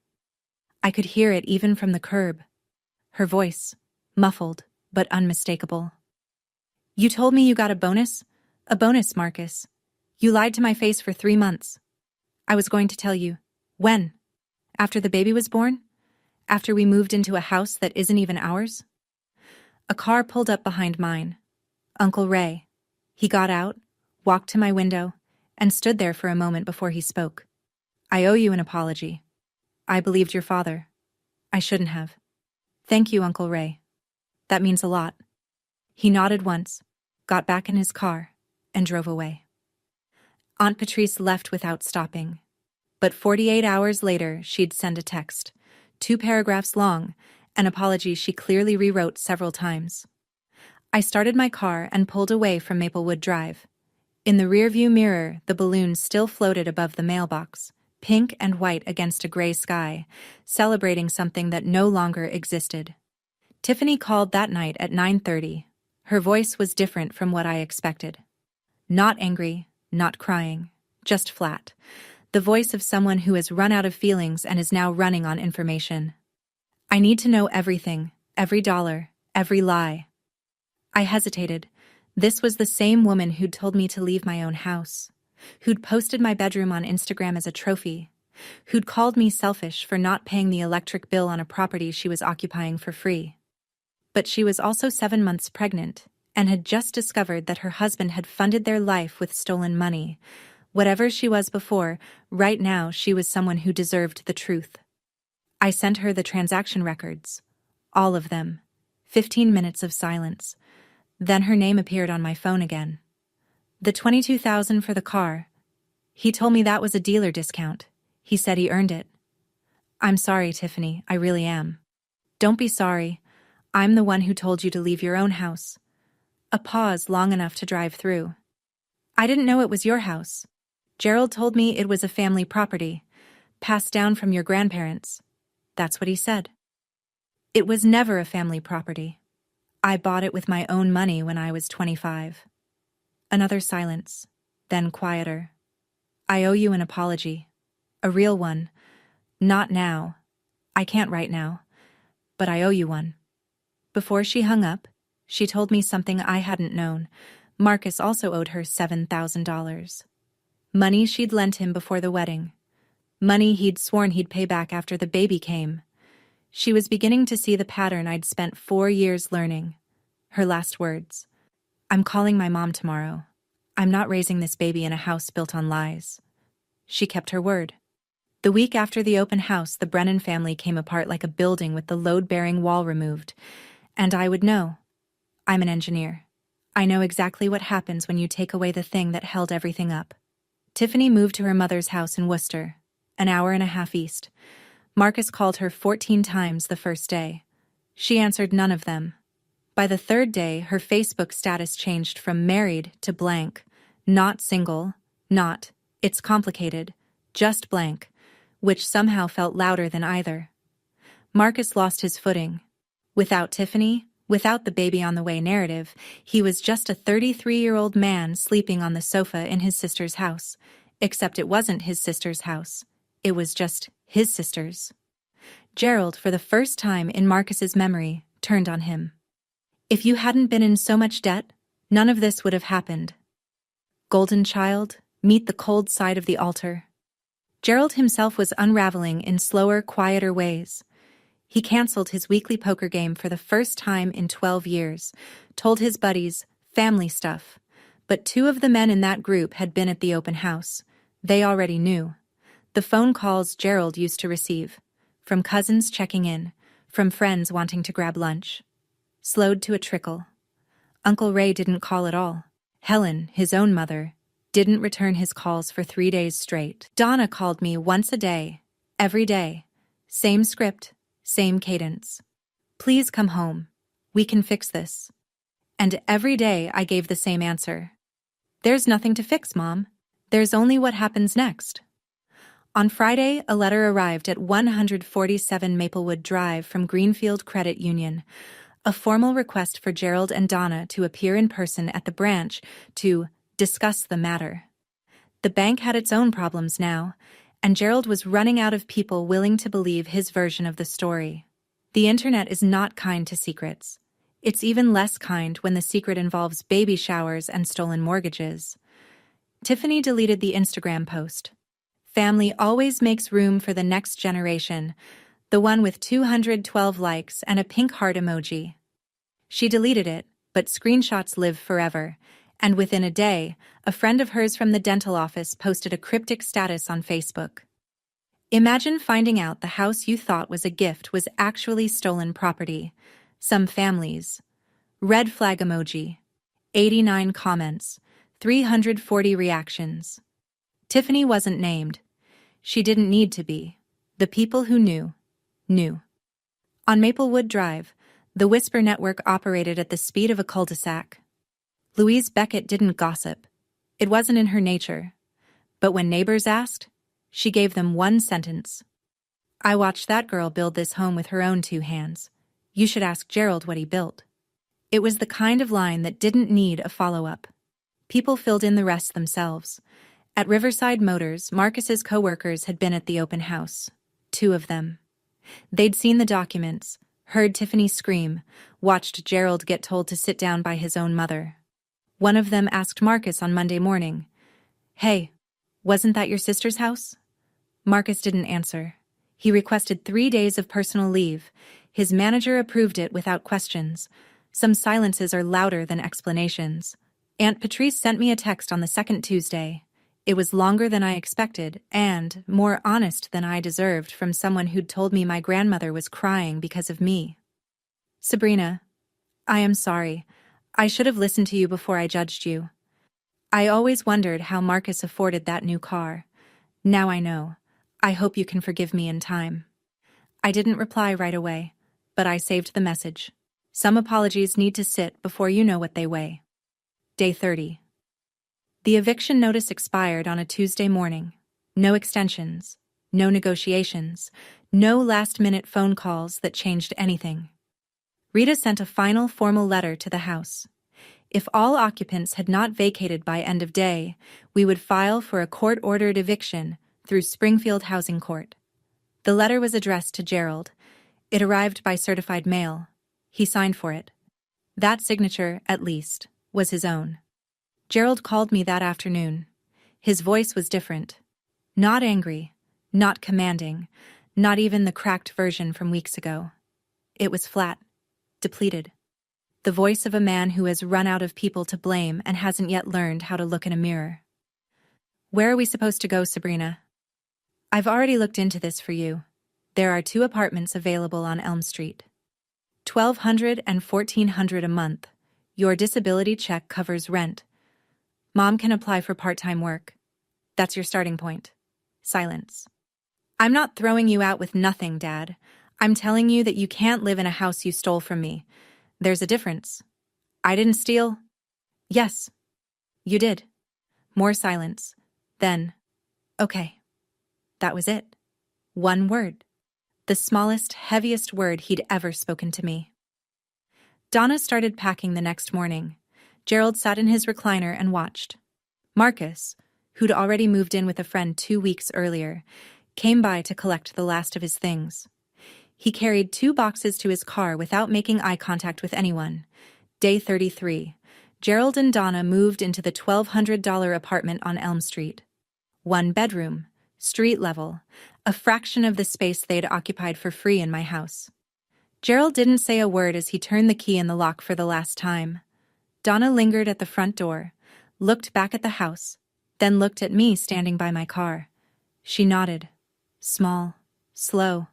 Speaker 1: I could hear it even from the curb. Her voice, muffled but unmistakable. You told me you got a bonus? A bonus, Marcus. You lied to my face for 3 months. I was going to tell you. When? After the baby was born? After we moved into a house that isn't even ours? A car pulled up behind mine. Uncle Ray. He got out, walked to my window, and stood there for a moment before he spoke. I owe you an apology. I believed your father. I shouldn't have. Thank you, Uncle Ray. That means a lot. He nodded once, got back in his car, and drove away. Aunt Patrice left without stopping. But 48 hours later, she'd send a text, 2 paragraphs long, an apology she clearly rewrote several times. I started my car and pulled away from Maplewood Drive. In the rearview mirror, the balloon still floated above the mailbox, pink and white against a gray sky, celebrating something that no longer existed. Tiffany called that night at 9:30. Her voice was different from what I expected. Not angry, not crying, just flat. The voice of someone who has run out of feelings and is now running on information. I need to know everything, every dollar, every lie. I hesitated. This was the same woman who'd told me to leave my own house, who'd posted my bedroom on Instagram as a trophy, who'd called me selfish for not paying the electric bill on a property she was occupying for free. But she was also 7 months pregnant and had just discovered that her husband had funded their life with stolen money. Whatever she was before, right now she was someone who deserved the truth. I sent her the transaction records. All of them. 15 minutes of silence. Then her name appeared on my phone again. The $22,000 for the car. He told me that was a dealer discount. He said he earned it. I'm sorry, Tiffany, I really am. Don't be sorry. I'm the one who told you to leave your own house. A pause long enough to drive through. I didn't know it was your house. Gerald told me it was a family property, passed down from your grandparents. That's what he said. It was never a family property. I bought it with my own money when I was 25. Another silence, then quieter. I owe you an apology. A real one. Not now. I can't right now. But I owe you one. Before she hung up, she told me something I hadn't known. Marcus also owed her $7,000. Money she'd lent him before the wedding. Money he'd sworn he'd pay back after the baby came. She was beginning to see the pattern I'd spent 4 years learning. Her last words. I'm calling my mom tomorrow. I'm not raising this baby in a house built on lies. She kept her word. The week after the open house, the Brennan family came apart like a building with the load-bearing wall removed. And I would know. I'm an engineer. I know exactly what happens when you take away the thing that held everything up. Tiffany moved to her mother's house in Worcester, an hour and a half east. Marcus called her 14 times the first day. She answered none of them. By the third day, her Facebook status changed from married to blank. Not single, not, it's complicated, just blank, which somehow felt louder than either. Marcus lost his footing. Without Tiffany, without the baby on the way narrative, he was just a 33-year-old man sleeping on the sofa in his sister's house. Except it wasn't his sister's house. It was just his sister's. Gerald, for the first time in Marcus's memory, turned on him. If you hadn't been in so much debt, none of this would have happened. Golden child, meet the cold side of the altar. Gerald himself was unraveling in slower, quieter ways. He canceled his weekly poker game for the first time in 12 years, told his buddies, family stuff. But 2 of the men in that group had been at the open house. They already knew. The phone calls Gerald used to receive, from cousins checking in, from friends wanting to grab lunch. Slowed to a trickle. Uncle Ray didn't call at all. Helen, his own mother, didn't return his calls for 3 days straight. Donna called me once a day, every day. Same script, same cadence. Please come home. We can fix this. And every day I gave the same answer. There's nothing to fix, Mom. There's only what happens next. On Friday, a letter arrived at 147 Maplewood Drive from Greenfield Credit Union, a formal request for Gerald and Donna to appear in person at the branch to discuss the matter. The bank had its own problems now, and Gerald was running out of people willing to believe his version of the story. The internet is not kind to secrets. It's even less kind when the secret involves baby showers and stolen mortgages. Tiffany deleted the Instagram post. Family always makes room for the next generation, the one with 212 likes and a pink heart emoji. She deleted it, but screenshots live forever, and within a day, a friend of hers from the dental office posted a cryptic status on Facebook. Imagine finding out the house you thought was a gift was actually stolen property. Some families. Red flag emoji. 89 comments. 340 reactions. Tiffany wasn't named. She didn't need to be. The people who knew, knew. On Maplewood Drive, The Whisper network operated at the speed of a cul-de-sac. Louise Beckett didn't gossip. It wasn't in her nature. But when neighbors asked, she gave them one sentence. I watched that girl build this home with her own 2 hands. You should ask Gerald what he built. It was the kind of line that didn't need a follow-up. People filled in the rest themselves. At Riverside Motors, Marcus's co-workers had been at the open house. 2 of them. They'd seen the documents, heard Tiffany scream, watched Gerald get told to sit down by his own mother. One of them asked Marcus on Monday morning, "Hey, wasn't that your sister's house?" Marcus didn't answer. He requested 3 days of personal leave. His manager approved it without questions. Some silences are louder than explanations. Aunt Patrice sent me a text on the second Tuesday. It was longer than I expected and more honest than I deserved from someone who'd told me my grandmother was crying because of me. Sabrina, I am sorry. I should have listened to you before I judged you. I always wondered how Marcus afforded that new car. Now I know. I hope you can forgive me in time. I didn't reply right away, but I saved the message. Some apologies need to sit before you know what they weigh. Day 30. The eviction notice expired on a Tuesday morning. No extensions, no negotiations, no last-minute phone calls that changed anything. Rita sent a final formal letter to the house. If all occupants had not vacated by end of day, we would file for a court-ordered eviction through Springfield Housing Court. The letter was addressed to Gerald. It arrived by certified mail. He signed for it. That signature, at least, was his own. Gerald called me that afternoon. His voice was different. Not angry, not commanding, not even the cracked version from weeks ago. It was flat, depleted. The voice of a man who has run out of people to blame and hasn't yet learned how to look in a mirror. Where are we supposed to go, Sabrina? I've already looked into this for you. There are 2 apartments available on Elm Street. $1,200 and $1,400 a month. Your disability check covers rent. Mom can apply for part-time work. That's your starting point. Silence. I'm not throwing you out with nothing, Dad. I'm telling you that you can't live in a house you stole from me. There's a difference. I didn't steal. Yes, you did. More silence. Then, okay. That was it. 1 word. The smallest, heaviest word he'd ever spoken to me. Donna started packing the next morning. Gerald sat in his recliner and watched. Marcus, who'd already moved in with a friend 2 weeks earlier, came by to collect the last of his things. He carried 2 boxes to his car without making eye contact with anyone. Day 33. Gerald and Donna moved into the $1,200 apartment on Elm Street. 1 bedroom, street level, a fraction of the space they'd occupied for free in my house. Gerald didn't say a word as he turned the key in the lock for the last time. Donna lingered at the front door, looked back at the house, then looked at me standing by my car. She nodded, small, slow,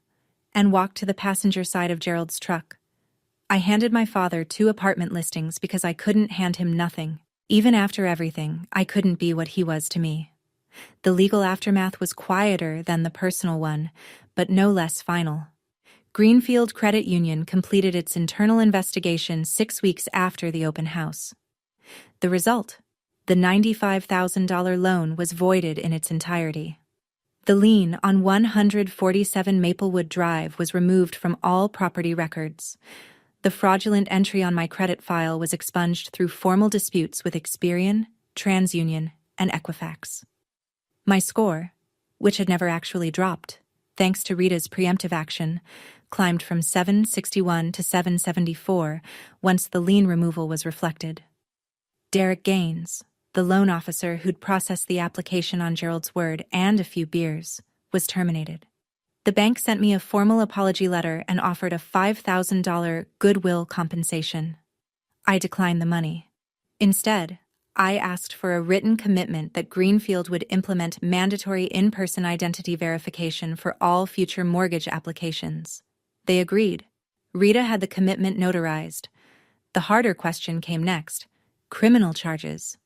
Speaker 1: and walked to the passenger side of Gerald's truck. I handed my father 2 apartment listings because I couldn't hand him nothing. Even after everything, I couldn't be what he was to me. The legal aftermath was quieter than the personal one, but no less final. Greenfield Credit Union completed its internal investigation 6 weeks after the open house. The result? The $95,000 loan was voided in its entirety. The lien on 147 Maplewood Drive was removed from all property records. The fraudulent entry on my credit file was expunged through formal disputes with Experian, TransUnion, and Equifax. My score, which had never actually dropped, thanks to Rita's preemptive action, climbed from 761 to 774 once the lien removal was reflected. Derek Gaines, the loan officer who'd processed the application on Gerald's word and a few beers, was terminated. The bank sent me a formal apology letter and offered a $5,000 goodwill compensation. I declined the money. Instead, I asked for a written commitment that Greenfield would implement mandatory in-person identity verification for all future mortgage applications. They agreed. Rita had the commitment notarized. The harder question came next: criminal charges.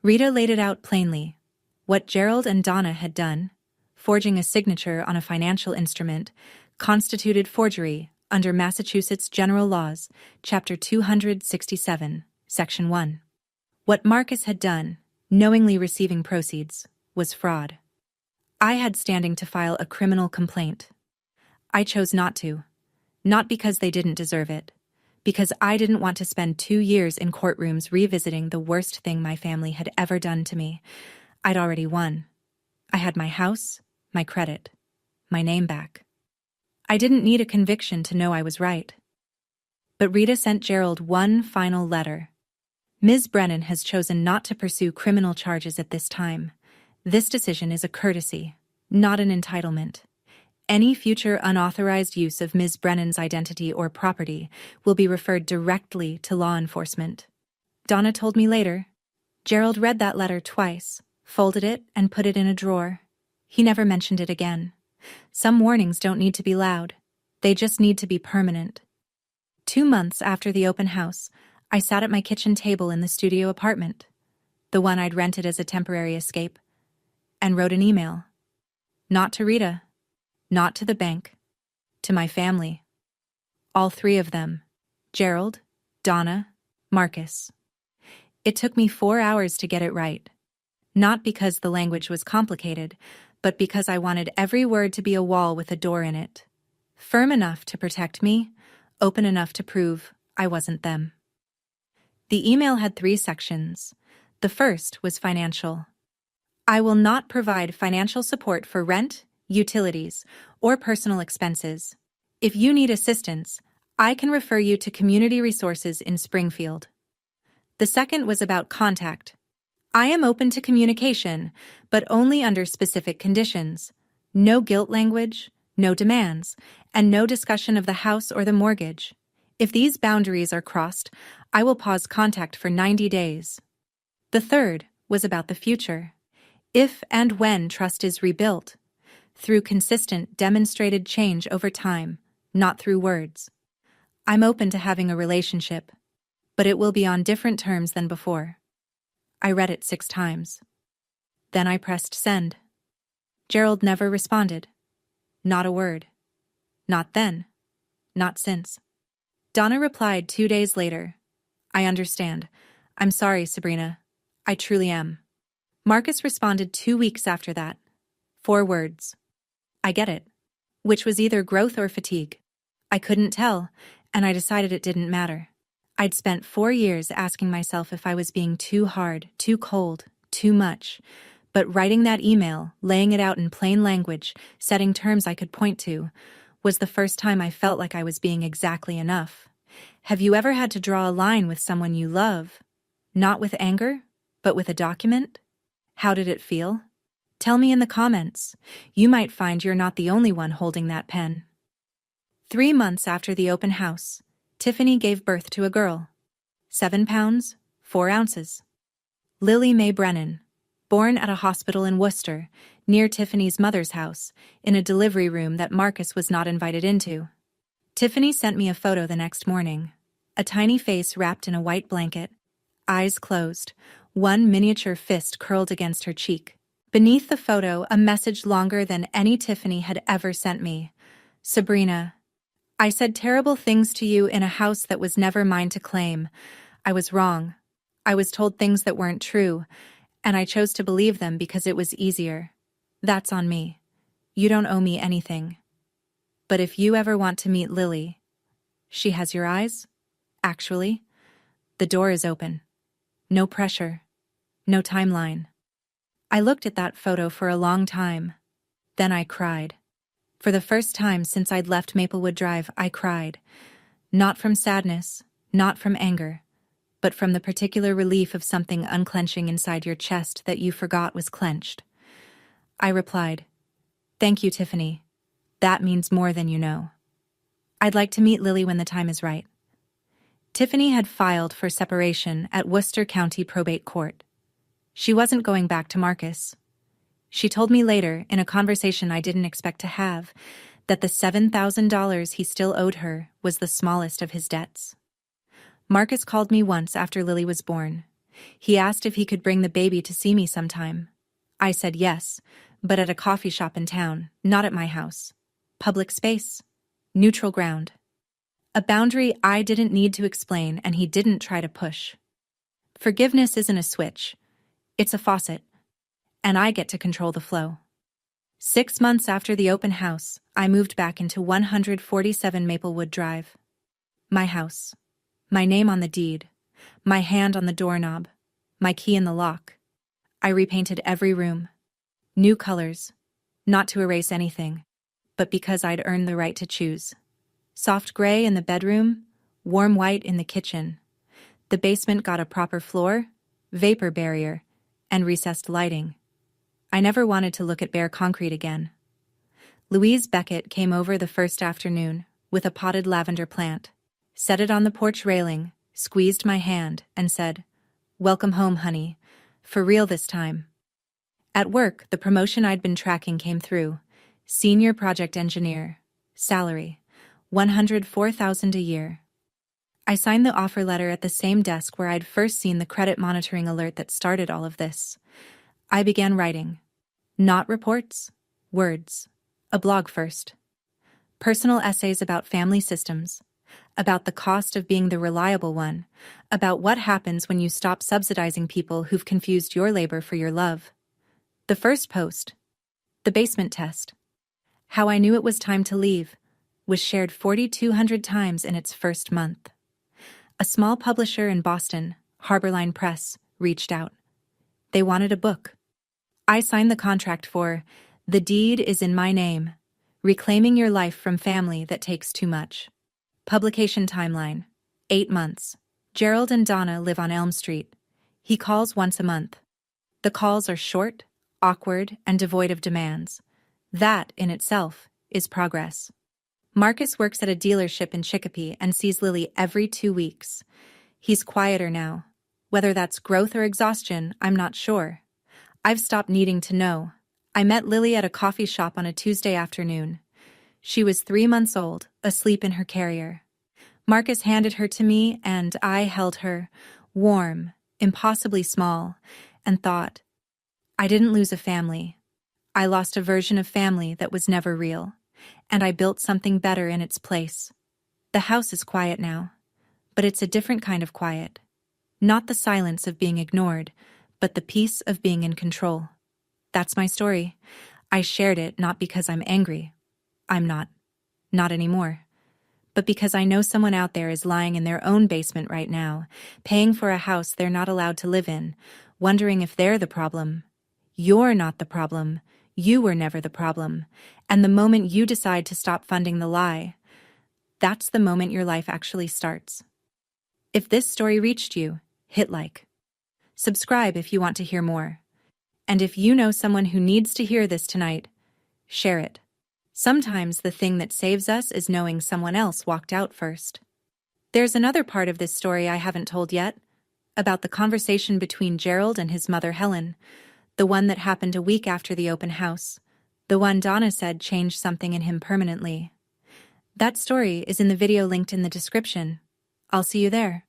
Speaker 1: Rita laid it out plainly. What Gerald and Donna had done, forging a signature on a financial instrument, constituted forgery under Massachusetts General Laws, Chapter 267, Section 1. What Marcus had done, knowingly receiving proceeds, was fraud. I had standing to file a criminal complaint. I chose not to. Not because they didn't deserve it. Because I didn't want to spend 2 years in courtrooms revisiting the worst thing my family had ever done to me. I'd already won. I had my house, my credit, my name back. I didn't need a conviction to know I was right. But Rita sent Gerald one final letter. Ms. Brennan has chosen not to pursue criminal charges at this time. This decision is a courtesy, not an entitlement. Any future unauthorized use of Ms. Brennan's identity or property will be referred directly to law enforcement. Donna told me later. Gerald read that letter twice, folded it, and put it in a drawer. He never mentioned it again. Some warnings don't need to be loud. They just need to be permanent. 2 months after the open house, I sat at my kitchen table in the studio apartment, the one I'd rented as a temporary escape, and wrote an email. Not to Rita, not to the bank, to my family. All 3 of them: Gerald, Donna, Marcus. It took me 4 hours to get it right. Not because the language was complicated, but because I wanted every word to be a wall with a door in it. Firm enough to protect me, open enough to prove I wasn't them. The email had 3 sections. The first was financial. I will not provide financial support for rent, utilities, or personal expenses. If you need assistance, I can refer you to community resources in Springfield. The second was about contact. I am open to communication, but only under specific conditions. No guilt language, no demands, and no discussion of the house or the mortgage. If these boundaries are crossed, I will pause contact for 90 days. The third was about the future. If and when trust is rebuilt, through consistent, demonstrated change over time, not through words. I'm open to having a relationship, but it will be on different terms than before. I read it 6 times. Then I pressed send. Gerald never responded. Not a word. Not then. Not since. Donna replied 2 days later. I understand. I'm sorry, Sabrina. I truly am. Marcus responded 2 weeks after that. 4 words. I get it. Which was either growth or fatigue. I couldn't tell, and I decided it didn't matter. I'd spent 4 years asking myself if I was being too hard, too cold, too much. But writing that email, laying it out in plain language, setting terms I could point to, was the first time I felt like I was being exactly enough. Have you ever had to draw a line with someone you love? Not with anger, but with a document? How did it feel? Tell me in the comments. You might find you're not the only one holding that pen. 3 months after the open house, Tiffany gave birth to a girl. 7 pounds, 4 ounces. Lily Mae Brennan, born at a hospital in Worcester, near Tiffany's mother's house, in a delivery room that Marcus was not invited into. Tiffany sent me a photo the next morning. A tiny face wrapped in a white blanket, eyes closed, one miniature fist curled against her cheek. Beneath the photo, a message longer than any Tiffany had ever sent me. Sabrina, I said terrible things to you in a house that was never mine to claim. I was wrong. I was told things that weren't true, and I chose to believe them because it was easier. That's on me. You don't owe me anything. But if you ever want to meet Lily, she has your eyes? Actually, the door is open. No pressure. No timeline. I looked at that photo for a long time. Then I cried. For the first time since I'd left Maplewood Drive, I cried. Not from sadness, not from anger, but from the particular relief of something unclenching inside your chest that you forgot was clenched. I replied, "Thank you, Tiffany. That means more than you know. I'd like to meet Lily when the time is right." Tiffany had filed for separation at Worcester County Probate Court. She wasn't going back to Marcus. She told me later, in a conversation I didn't expect to have, that the $7,000 he still owed her was the smallest of his debts. Marcus called me once after Lily was born. He asked if he could bring the baby to see me sometime. I said yes, but at a coffee shop in town, not at my house. Public space. Neutral ground. A boundary I didn't need to explain and he didn't try to push. Forgiveness isn't a switch, it's a faucet, and I get to control the flow. 6 months after the open house, I moved back into 147 Maplewood Drive. My house. My name on the deed. My hand on the doorknob. My key in the lock. I repainted every room. New colors. Not to erase anything, but because I'd earned the right to choose. Soft gray in the bedroom, warm white in the kitchen. The basement got a proper floor, vapor barrier, and recessed lighting. I never wanted to look at bare concrete again. Louise Vacate came over the first afternoon with a potted lavender plant, set it on the porch railing, squeezed my hand, and said, "Welcome home, honey. For real this time." At work, the promotion I'd been tracking came through. Senior project engineer. Salary, $104,000 a year. I signed the offer letter at the same desk where I'd first seen the credit monitoring alert that started all of this. I began writing. Not reports, words. A blog first. Personal essays about family systems, about the cost of being the reliable one, about what happens when you stop subsidizing people who've confused your labor for your love. The first post, the basement test, how I knew it was time to leave, was shared 4,200 times in its first month. A small publisher in Boston, Harborline Press, reached out. They wanted a book. I signed the contract for The Deed is in My Name, Reclaiming Your Life from Family That Takes Too Much. Publication timeline, 8 months. Gerald and Donna live on Elm Street. He calls once a month. The calls are short, awkward, and devoid of demands. That, in itself, is progress. Marcus works at a dealership in Chicopee and sees Lily every 2 weeks. He's quieter now. Whether that's growth or exhaustion, I'm not sure. I've stopped needing to know. I met Lily at a coffee shop on a Tuesday afternoon. She was 3 months old, asleep in her carrier. Marcus handed her to me, and I held her, warm, impossibly small, and thought, I didn't lose a family. I lost a version of family that was never real, and I built something better in its place. The house is quiet now, but it's a different kind of quiet. Not the silence of being ignored, but the peace of being in control. That's my story. I shared it not because I'm angry. I'm not. Not anymore. But because I know someone out there is lying in their own basement right now, paying for a house they're not allowed to live in, wondering if they're the problem. You're not the problem. You were never the problem. And the moment you decide to stop funding the lie, that's the moment your life actually starts. If this story reached you, hit like. Subscribe if you want to hear more. And if you know someone who needs to hear this tonight, share it. Sometimes the thing that saves us is knowing someone else walked out first. There's another part of this story I haven't told yet, about the conversation between Gerald and his mother Helen, the one that happened a week after the open house, the one Donna said changed something in him permanently. That story is in the video linked in the description. I'll see you there.